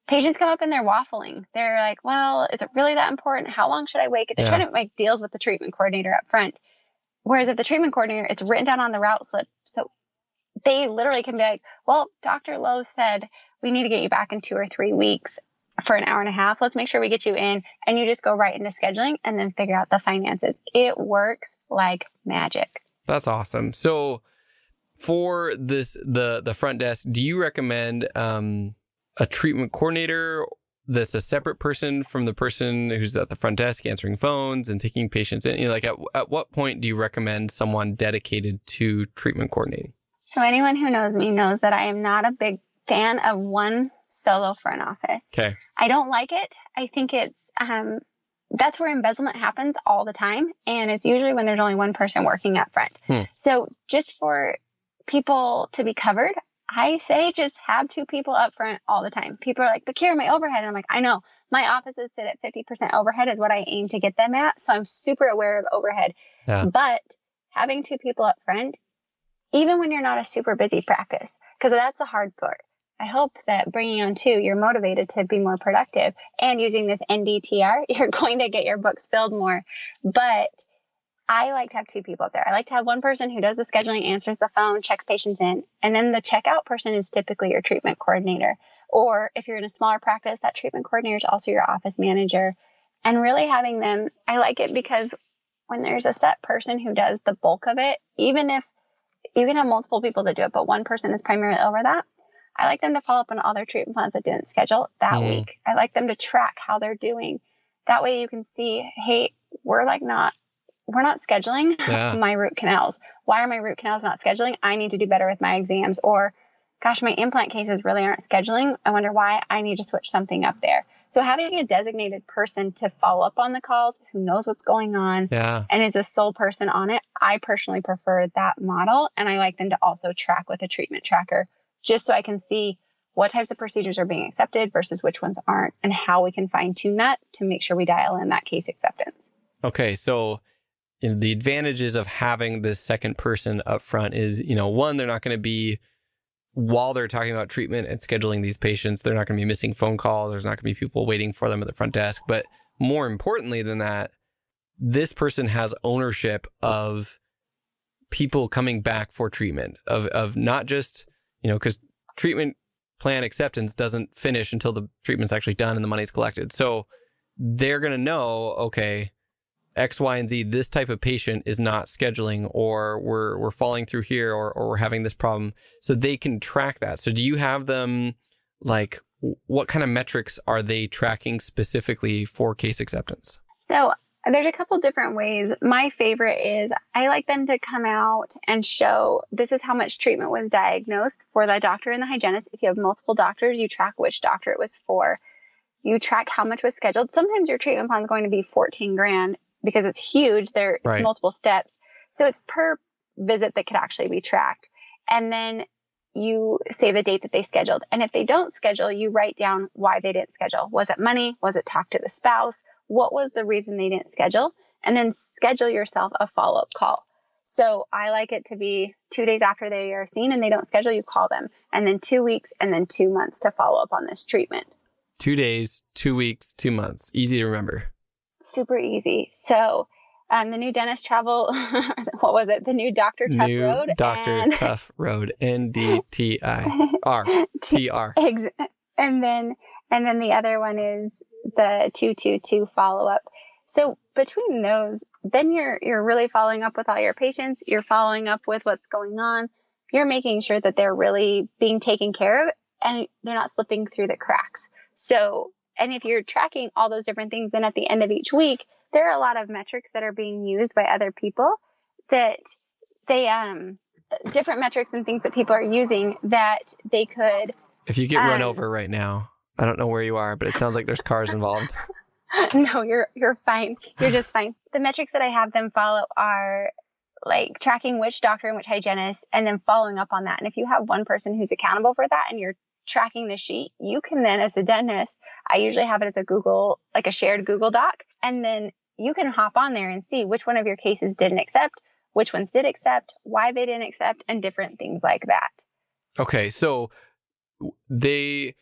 patients come up and they're waffling. They're like, well, is it really that important? How long should I wait? They're trying to make deals with the treatment coordinator up front. Whereas if the treatment coordinator, it's written down on the route slip. So they literally can be like, well, Dr. Lowe said we need to get you back in 2 or 3 weeks for an hour and a half. Let's make sure we get you in. And you just go right into scheduling and then figure out the finances. It works like magic. That's awesome. So for this, the front desk, do you recommend a treatment coordinator that's a separate person from the person who's at the front desk answering phones and taking patients in? Like at what point do you recommend someone dedicated to treatment coordinating? So anyone who knows me knows that I am not a big fan of one solo front office. Okay. I don't like it. I think it's that's where embezzlement happens all the time. And it's usually when there's only one person working up front. So just for people to be covered, I say just have 2 people up front all the time. People are like, but Kiera, my overhead. And I'm like, I know my offices sit at 50% overhead is what I aim to get them at. So I'm super aware of overhead. But having 2 people up front, even when you're not a super busy practice, because that's the hard part. I hope that bringing on 2, you're motivated to be more productive, and using this NDTR, you're going to get your books filled more. But I like to have 2 people up there. I like to have one person who does the scheduling, answers the phone, checks patients in, and then the checkout person is typically your treatment coordinator. Or if you're in a smaller practice, that treatment coordinator is also your office manager. And really having them, I like it because when there's a set person who does the bulk of it, even if you can have multiple people that do it, but one person is primarily over that, I like them to follow up on all their treatment plans that didn't schedule that week. I like them to track how they're doing. That way you can see, hey, we're not scheduling my root canals. Why are my root canals not scheduling? I need to do better with my exams. Or, gosh, my implant cases really aren't scheduling. I wonder why. I need to switch something up there. So having a designated person to follow up on the calls, who knows what's going on and is a sole person on it, I personally prefer that model. And I like them to also track with a treatment tracker, just so I can see what types of procedures are being accepted versus which ones aren't, and how we can fine tune that to make sure we dial in that case acceptance. Okay, so the advantages of having this second person up front is, one, they're not going to be, while they're talking about treatment and scheduling these patients, they're not going to be missing phone calls. There's not going to be people waiting for them at the front desk. But more importantly than that, this person has ownership of people coming back for treatment, of not just, because treatment plan acceptance doesn't finish until the treatment's actually done and the money's collected. So they're going to know, okay, X, Y, and Z, this type of patient is not scheduling, or we're falling through here, or we're having this problem. So they can track that. So do you have them, like, what kind of metrics are they tracking specifically for case acceptance? So there's a couple different ways. My favorite is I like them to come out and show this is how much treatment was diagnosed for the doctor and the hygienist. If you have multiple doctors, you track which doctor it was for. You track how much was scheduled. Sometimes your treatment plan is going to be $14,000 because it's huge. There's multiple steps. So it's per visit that could actually be tracked. And then you say the date that they scheduled. And if they don't schedule, you write down why they didn't schedule. Was it money? Was it talk to the spouse? What was the reason they didn't schedule? And then schedule yourself a follow-up call. So I like it to be 2 days after they are seen and they don't schedule, you call them. And then 2 weeks and then 2 months to follow up on this treatment. 2 days, 2 weeks, 2 months. Easy to remember. Super easy. So the new dentist travel, what was it? The new Dr. Tough new Road. Dr. Tough Road, NDTR. TR. And then the other one is the 222 follow-up. So between those, then you're really following up with all your patients. You're following up with what's going on. You're making sure that they're really being taken care of and they're not slipping through the cracks. So, and if you're tracking all those different things, then at the end of each week, there are a lot of metrics that are being used by other people that they, different metrics and things that people are using that they could. If you get run over right now, I don't know where you are, but it sounds like there's cars involved. No, you're fine. You're just fine. The metrics that I have them follow are like tracking which doctor and which hygienist, and then following up on that. And if you have one person who's accountable for that and you're tracking the sheet, you can then, as a dentist, I usually have it as a shared Google Doc. And then you can hop on there and see which one of your cases didn't accept, which ones did accept, why they didn't accept, and different things like that. Okay. So the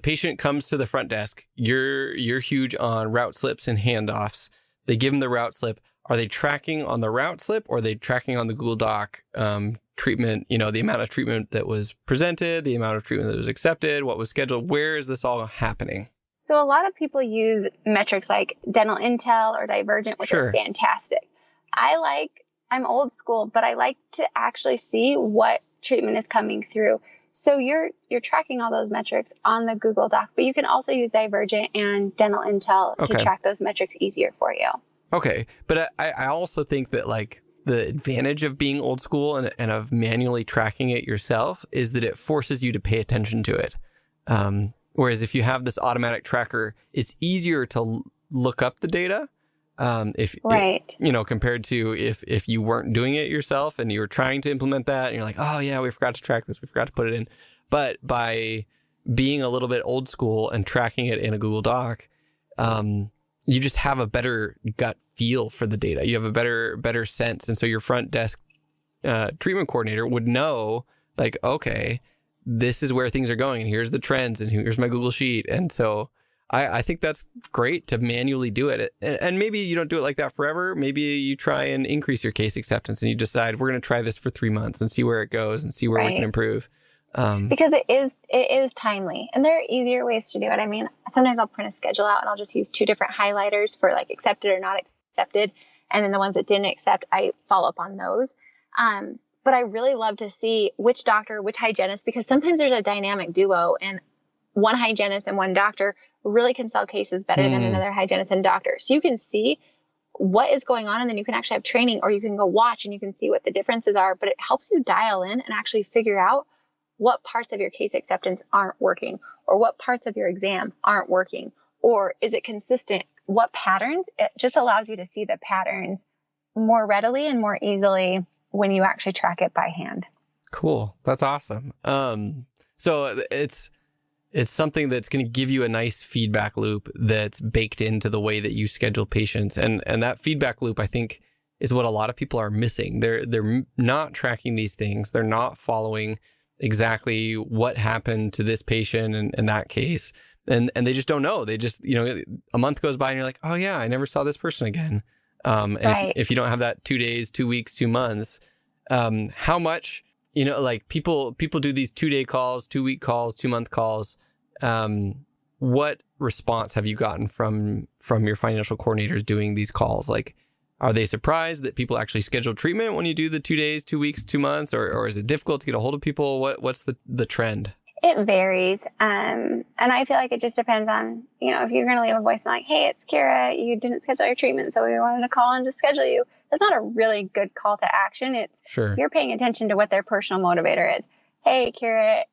patient comes to the front desk. You're huge on route slips and handoffs. They give them the route slip. Are they tracking on the route slip, or are they tracking on the Google Doc treatment, the amount of treatment that was presented, the amount of treatment that was accepted, what was scheduled? Where is this all happening? So a lot of people use metrics like Dental Intel or Divergent, which are fantastic. I'm old school, but I like to actually see what treatment is coming through. So you're tracking all those metrics on the Google Doc, but you can also use Divergent and Dental Intel to track those metrics easier for you. Okay. But I also think that the advantage of being old school and of manually tracking it yourself is that it forces you to pay attention to it. Whereas if you have this automatic tracker, it's easier to look up the data. If Right. compared to if you weren't doing it yourself and you were trying to implement that and you're like, oh yeah, we forgot to track this, we forgot to put it in. But by being a little bit old school and tracking it in a Google Doc, you just have a better gut feel for the data. You have a better sense. And so your front desk treatment coordinator would know, like, okay, this is where things are going and here's the trends and here's my Google Sheet. And so I think that's great to manually do it. And maybe you don't do it like that forever. Maybe you try and increase your case acceptance and you decide we're going to try this for 3 months and see where it goes and see where we can improve. Because it is timely, and there are easier ways to do it. I mean, sometimes I'll print a schedule out and I'll just use 2 different highlighters for like accepted or not accepted. And then the ones that didn't accept, I follow up on those. But I really love to see which doctor, which hygienist, because sometimes there's a dynamic duo and one hygienist and one doctor really can sell cases better than another hygienist and doctor. So you can see what is going on, and then you can actually have training, or you can go watch and you can see what the differences are, but it helps you dial in and actually figure out what parts of your case acceptance aren't working, or what parts of your exam aren't working, or is it consistent? What patterns? It just allows you to see the patterns more readily and more easily when you actually track it by hand. Cool. That's awesome. So it's something that's going to give you a nice feedback loop that's baked into the way that you schedule patients. And that feedback loop, I think, is what a lot of people are missing. They're not tracking these things. They're not following exactly what happened to this patient in that case. And they just don't know. They just, a month goes by and you're like, oh yeah, I never saw this person again. And if you don't have that 2 days, 2 weeks, 2 months, how much, like people do these 2-day calls, 2-week calls, 2-month calls. What response have you gotten from your financial coordinators doing these calls? Like, are they surprised that people actually schedule treatment when you do the 2 days, 2 weeks, 2 months, or is it difficult to get a hold of people? What's the trend? It varies. And I feel like it just depends on, if you're going to leave a voicemail like, hey, it's Kiera, you didn't schedule your treatment, so we wanted to call and just schedule you. That's not a really good call to action. It's You're paying attention to what their personal motivator is. Hey, Kiera,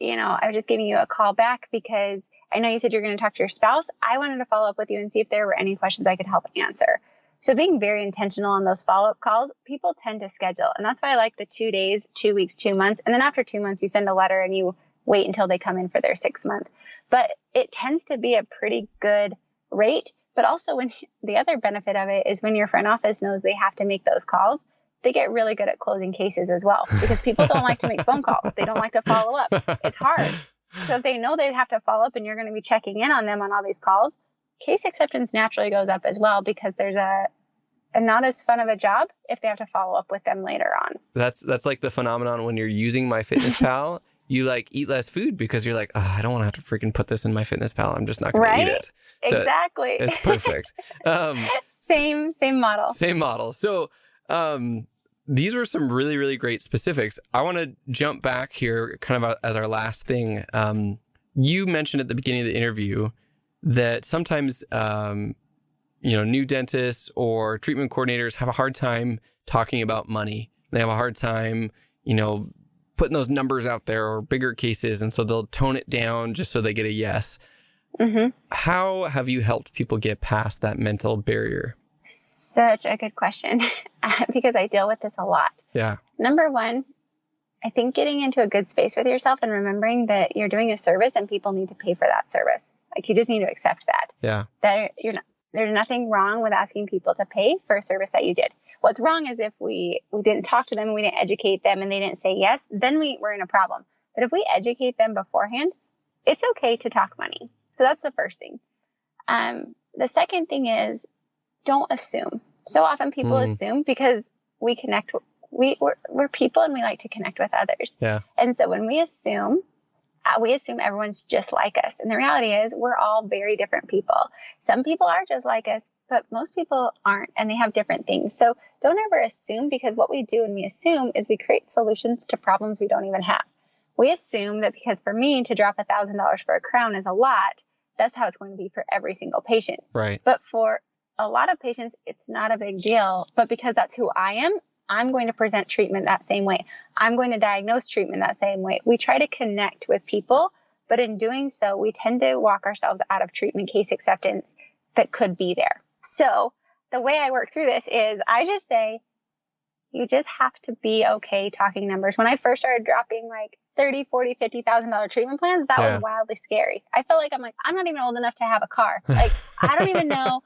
I was just giving you a call back because I know you said you're going to talk to your spouse. I wanted to follow up with you and see if there were any questions I could help answer. So being very intentional on those follow-up calls, people tend to schedule. And that's why I like the 2 days, 2 weeks, 2 months. And then after 2 months, you send a letter and you wait until they come in for their 6 month. But it tends to be a pretty good rate. But also when the other benefit of it is when your front office knows they have to make those calls, they get really good at closing cases as well, because people don't like to make phone calls. They don't like to follow up. It's hard. So if they know they have to follow up and you're going to be checking in on them on all these calls, case acceptance naturally goes up as well, because there's a not as fun of a job if they have to follow up with them later on. That's like the phenomenon when you're using MyFitnessPal. You like eat less food because you're like, oh, I don't want to have to freaking put this in MyFitnessPal. I'm just not going to eat it. So exactly. It's perfect. Same model. Same model. So these were some really, really great specifics. I want to jump back here kind of as our last thing. You mentioned at the beginning of the interview that sometimes, new dentists or treatment coordinators have a hard time talking about money. They have a hard time, putting those numbers out there or bigger cases. And so they'll tone it down just so they get a yes. Mm-hmm. How have you helped people get past that mental barrier? Such a good question, because I deal with this a lot. Yeah. Number one, I think getting into a good space with yourself and remembering that you're doing a service and people need to pay for that service. Like, you just need to accept that. Yeah. There's nothing wrong with asking people to pay for a service that you did. What's wrong is if we didn't talk to them and we didn't educate them and they didn't say yes, then we're in a problem. But if we educate them beforehand, it's okay to talk money. So that's the first thing. The second thing is, don't assume. So often people assume because we connect. We're people and we like to connect with others. Yeah. And so when we assume everyone's just like us. And the reality is we're all very different people. Some people are just like us, but most people aren't, and they have different things. So don't ever assume, because what we do when we assume is we create solutions to problems we don't even have. We assume that because for me to drop $1,000 for a crown is a lot, that's how it's going to be for every single patient. Right. But for a lot of patients, it's not a big deal. But because that's who I am, I'm going to present treatment that same way. I'm going to diagnose treatment that same way. We try to connect with people, but in doing so, we tend to walk ourselves out of treatment case acceptance that could be there. So the way I work through this is I just say, you just have to be okay talking numbers. When I first started dropping like $30,000, $40,000, $50,000 treatment plans, that was wildly scary. I felt like I'm not even old enough to have a car. Like, I don't even know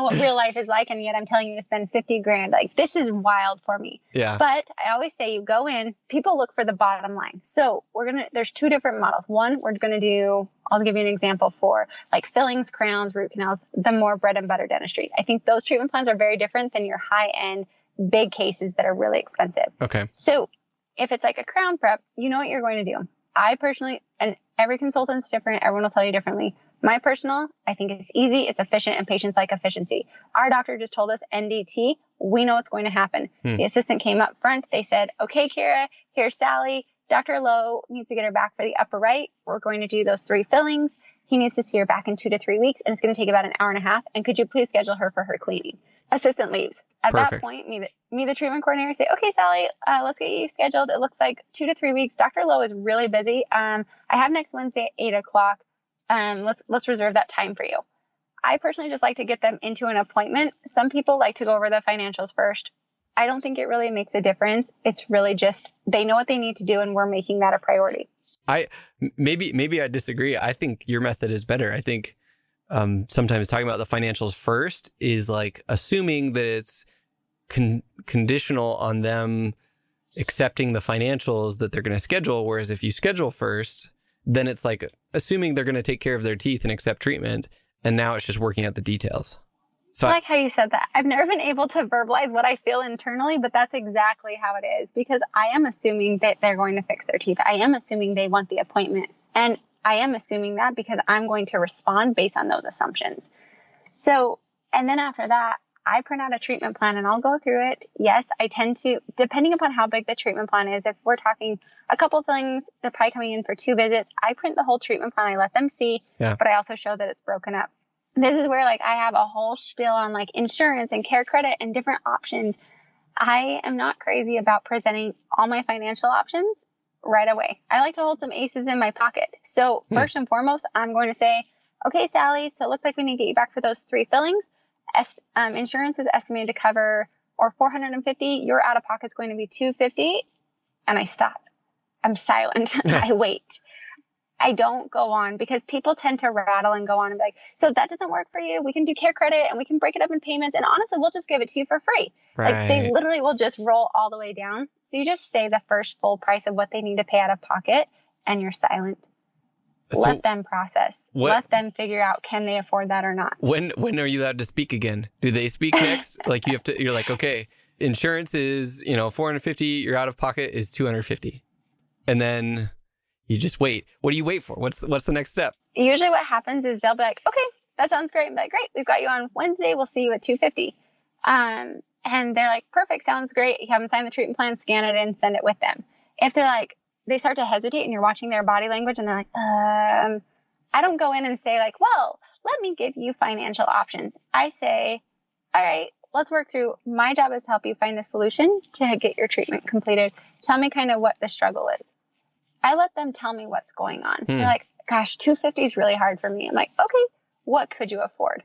what real life is like. And yet I'm telling you to spend 50 grand. Like, this is wild for me. Yeah. But I always say you go in, people look for the bottom line. So there's two different models. One, I'll give you an example for like fillings, crowns, root canals, the more bread and butter dentistry. I think those treatment plans are very different than your high end big cases that are really expensive. Okay. So if it's like a crown prep, you know what you're going to do. I personally, and every consultant's different, everyone will tell you differently. My personal, I think it's easy, it's efficient, and patients like efficiency. Our doctor just told us NDT, we know what's going to happen. The assistant came up front, they said, okay, Kiera, here's Sally. Dr. Lowe needs to get her back for the upper right. We're going to do those 3 fillings. He needs to see her back in 2 to 3 weeks, and it's going to take about an hour and a half. And could you please schedule her for her cleaning? Assistant leaves. At that point, me, the treatment coordinator, say, okay, Sally, let's get you scheduled. It looks like 2 to 3 weeks. Dr. Lowe is really busy. I have next Wednesday at 8:00. Let's reserve that time for you. I personally just like to get them into an appointment. Some people like to go over the financials first. I don't think it really makes a difference. It's really just, they know what they need to do and we're making that a priority. Maybe I disagree. I think your method is better. I think sometimes talking about the financials first is like assuming that it's conditional on them accepting the financials that they're going to schedule. Whereas if you schedule first, then it's like assuming they're going to take care of their teeth and accept treatment. And now it's just working out the details. So I like how you said that. I've never been able to verbalize what I feel internally, but that's exactly how it is, because I am assuming that they're going to fix their teeth. I am assuming they want the appointment. And I am assuming that because I'm going to respond based on those assumptions. So, and then after that, I print out a treatment plan and I'll go through it. Yes, I tend to, depending upon how big the treatment plan is, if we're talking a couple things, they're probably coming in for 2 visits. I print the whole treatment plan. I let them see, but I also show that it's broken up. This is where like I have a whole spiel on like insurance and care credit and different options. I am not crazy about presenting all my financial options right away. I like to hold some aces in my pocket. So first and foremost, I'm going to say, okay, Sally, so it looks like we need to get you back for those 3 fillings. Insurance is estimated to cover or $450. Your out of pocket is going to be $250. And I stop. I'm silent. I wait. I don't go on because people tend to rattle and go on and be like, so that doesn't work for you. We can do care credit and we can break it up in payments. And honestly, we'll just give it to you for free. Right. Like they literally will just roll all the way down. So you just say the first full price of what they need to pay out of pocket and you're silent. So let them process. Let them figure out, can they afford that or not? When are you allowed to speak again? Do they speak next? Like you're like, okay, insurance is, $450. Your out of pocket is $250. And then you just wait. What do you wait for? What's the next step? Usually what happens is they'll be like, okay, that sounds great. I'm like, great. We've got you on Wednesday. We'll see you at $250. And they're like, perfect. Sounds great. You have them sign the treatment plan, scan it in, send it with them. If they're like, they start to hesitate and you're watching their body language and they're like, I don't go in and say like, well, let me give you financial options. I say, all right, let's work through. My job is to help you find the solution to get your treatment completed. Tell me kind of what the struggle is. I let them tell me what's going on. They're like, gosh, $250 is really hard for me. I'm like, okay, what could you afford?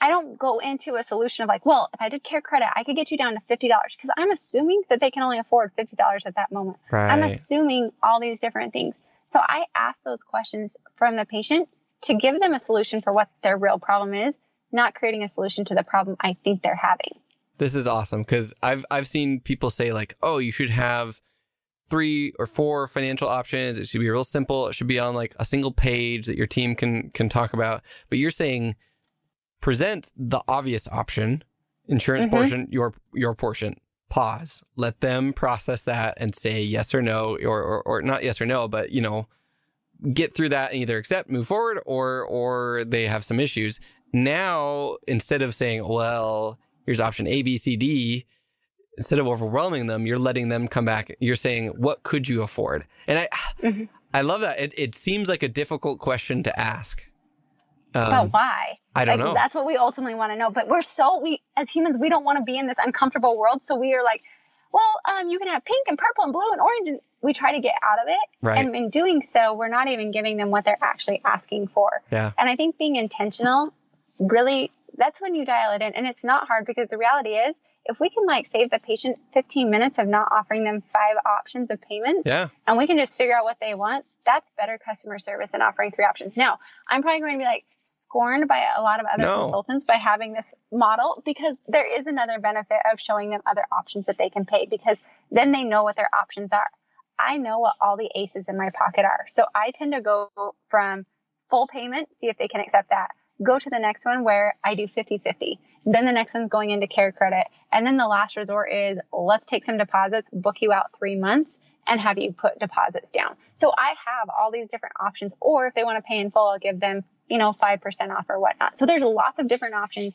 I don't go into a solution of like, well, if I did care credit, I could get you down to $50 because I'm assuming that they can only afford $50 at that moment. Right. I'm assuming all these different things. So I ask those questions from the patient to give them a solution for what their real problem is, not creating a solution to the problem I think they're having. This is awesome because I've seen people say like, oh, you should have 3 or 4 financial options. It should be real simple. It should be on like a single page that your team can talk about. But you're saying present the obvious option, insurance portion, your portion, pause, let them process that and say yes or no, or not yes or no, but get through that and either accept, move forward, or they have some issues. Now, instead of saying, well, here's option A, B, C, D, instead of overwhelming them, you're letting them come back. You're saying, what could you afford? And I love that. It seems like a difficult question to ask. But why? I don't know. That's what we ultimately want to know. But we as humans, we don't want to be in this uncomfortable world. So we are like, well, you can have pink and purple and blue and orange. And we try to get out of it. Right. And in doing so, we're not even giving them what they're actually asking for. Yeah. And I think being intentional really, that's when you dial it in. And it's not hard, because the reality is, if we can like save the patient 15 minutes of not offering them 5 options of payment, and we can just figure out what they want, that's better customer service than offering 3 options. Now, I'm probably going to be like scorned by a lot of other consultants by having this model, because there is another benefit of showing them other options that they can pay, because then they know what their options are. I know what all the aces in my pocket are. So I tend to go from full payment, see if they can accept that. Go to the next one where I do 50-50. Then the next one's going into care credit. And then the last resort is, let's take some deposits, book you out 3 months, and have you put deposits down. So I have all these different options. Or if they want to pay in full, I'll give them, 5% off or whatnot. So there's lots of different options.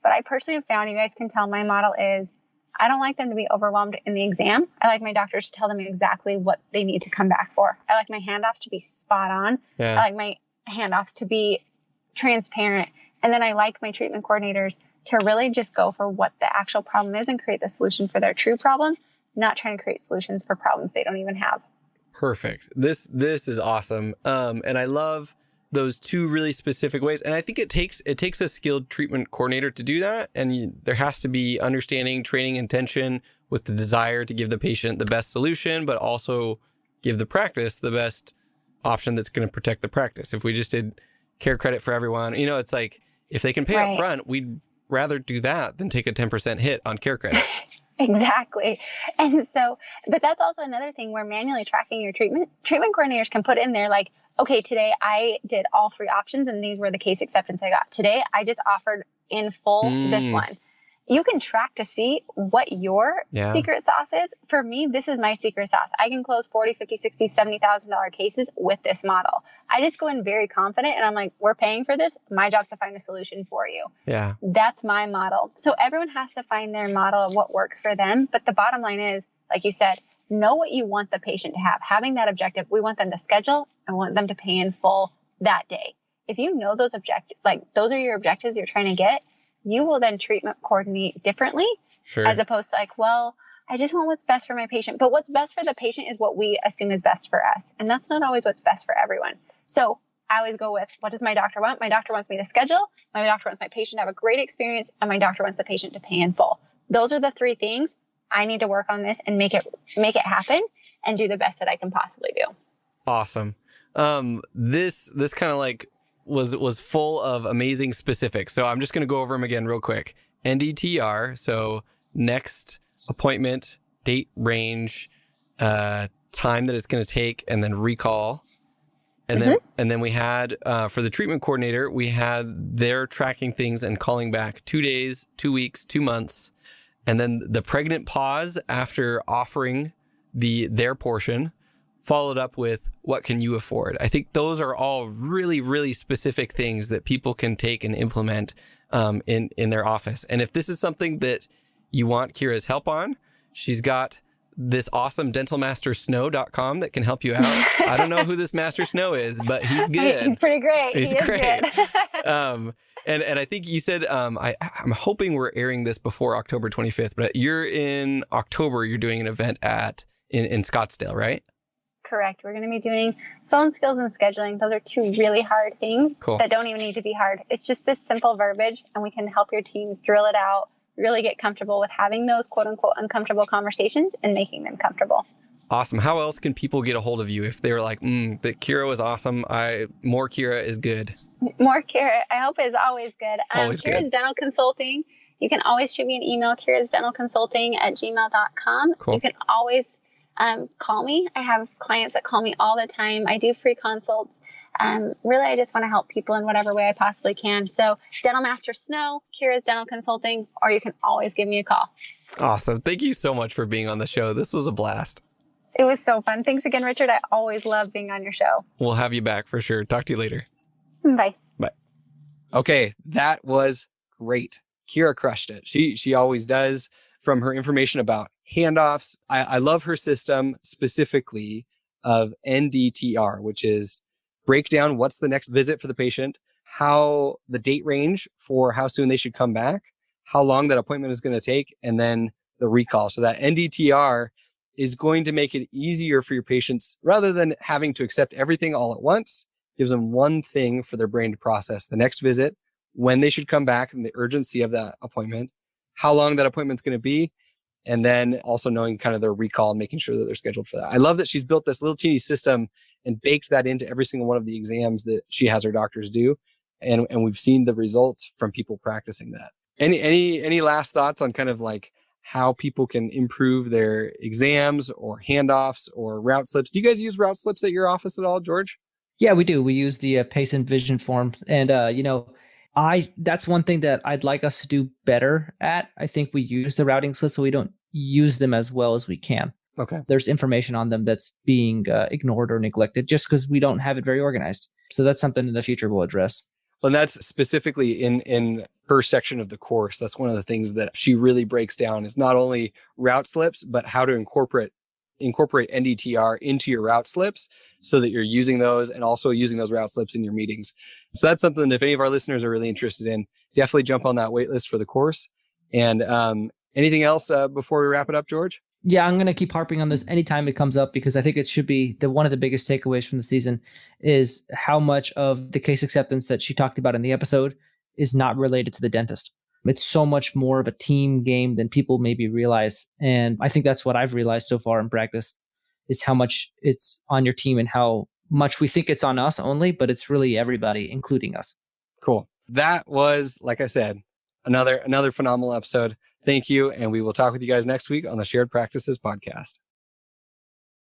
But I personally have found, you guys can tell, my model is, I don't like them to be overwhelmed in the exam. I like my doctors to tell them exactly what they need to come back for. I like my handoffs to be spot on. I like my handoffs to be transparent. And then I like my treatment coordinators to really just go for what the actual problem is and create the solution for their true problem, not trying to create solutions for problems they don't even have. Perfect. This is awesome. And I love those 2 really specific ways. And I think it takes a skilled treatment coordinator to do that. And there has to be understanding, training, intention with the desire to give the patient the best solution, but also give the practice the best option that's going to protect the practice. If we just did care credit for everyone, it's like, if they can pay up front, we'd rather do that than take a 10% hit on care credit. Exactly. And so, but that's also another thing where manually tracking your treatment coordinators can put in there like, okay, today I did all 3 options and these were the case acceptance I got. Today I just offered in full this one. You can track to see what your secret sauce is. For me, this is my secret sauce. I can close $40,000, $50,000, $60,000, $70,000 cases with this model. I just go in very confident and I'm like, we're paying for this. My job's to find a solution for you. Yeah. That's my model. So everyone has to find their model of what works for them. But the bottom line is, like you said, know what you want the patient to have. Having that objective, we want them to schedule and want them to pay in full that day. If you know those objectives, like those are your objectives you're trying to get, you will then treatment coordinate differently, as opposed to like, well, I just want what's best for my patient. But what's best for the patient is what we assume is best for us. And that's not always what's best for everyone. So I always go with, what does my doctor want? My doctor wants me to schedule. My doctor wants my patient to have a great experience. And my doctor wants the patient to pay in full. Those are the 3 things. I need to work on this and make it happen and do the best that I can possibly do. Awesome. This kind of like was full of amazing specifics. So I'm just going to go over them again real quick. NDTR, so next appointment, date range, time that it's going to take, and then recall. And then we had, for the treatment coordinator, we had their tracking things and calling back 2 days, 2 weeks, 2 months. And then the pregnant pause after offering their portion, followed up with what can you afford? I think those are all really, really specific things that people can take and implement in their office. And if this is something that you want Kiera's help on, she's got this awesome dentalmastersnow.com that can help you out. I don't know who this Master Snow is, but he's good. He's pretty great. He's great. Good. And I think you said, I'm hoping we're airing this before October 25th, but you're in October, you're doing an event in Scottsdale, right? Correct. We're going to be doing phone skills and scheduling. Those are 2 really hard things that don't even need to be hard. It's just this simple verbiage, and we can help your teams drill it out, really get comfortable with having those quote unquote uncomfortable conversations and making them comfortable. Awesome. How else can people get a hold of you if they're like, that Kiera was awesome. More Kiera is good. More Kiera, I hope, is always good. Always Kiera's good. Dental Consulting. You can always shoot me an email, kirasdentalconsulting@gmail.com. Cool. You can always call me. I have clients that call me all the time. I do free consults. Really, I just want to help people in whatever way I possibly can. So Dental Master Snow, Kiera's Dental Consulting, or you can always give me a call. Awesome. Thank you so much for being on the show. This was a blast. It was so fun. Thanks again, Richard. I always love being on your show. We'll have you back for sure. Talk to you later. Bye. Bye. Okay, that was great. Kiera crushed it. She always does. From her information about handoffs, I love her system specifically of NDTR, which is break down what's the next visit for the patient, how the date range for how soon they should come back, how long that appointment is going to take, and then the recall. So that NDTR is going to make it easier for your patients rather than having to accept everything all at once. Gives them one thing for their brain to process. The next visit, when they should come back and the urgency of that appointment, how long that appointment's going to be, and then also knowing kind of their recall and making sure that they're scheduled for that. I love that she's built this little teeny system and baked that into every single one of the exams that she has her doctors do. And we've seen the results from people practicing that. Any last thoughts on kind of like how people can improve their exams or handoffs or route slips? Do you guys use route slips at your office at all, George? Yeah, we do. We use the PACE and Vision forms. And, that's one thing that I'd like us to do better at. I think we use the routing slips, so we don't use them as well as we can. Okay. There's information on them that's being ignored or neglected just because we don't have it very organized. So that's something in the future we'll address. Well, and that's specifically in her section of the course. That's one of the things that she really breaks down is not only route slips, but how to incorporate NDTR into your route slips so that you're using those and also using those route slips in your meetings. So that's something that if any of our listeners are really interested in, definitely jump on that wait list for the course. And anything else before we wrap it up, George? Yeah, I'm going to keep harping on this anytime it comes up because I think it should be one of the biggest takeaways from the season is how much of the case acceptance that she talked about in the episode is not related to the dentist. It's so much more of a team game than people maybe realize. And I think that's what I've realized so far in practice is how much it's on your team and how much we think it's on us only, but it's really everybody, including us. Cool. That was, like I said, another phenomenal episode. Thank you. And we will talk with you guys next week on the Shared Practices podcast.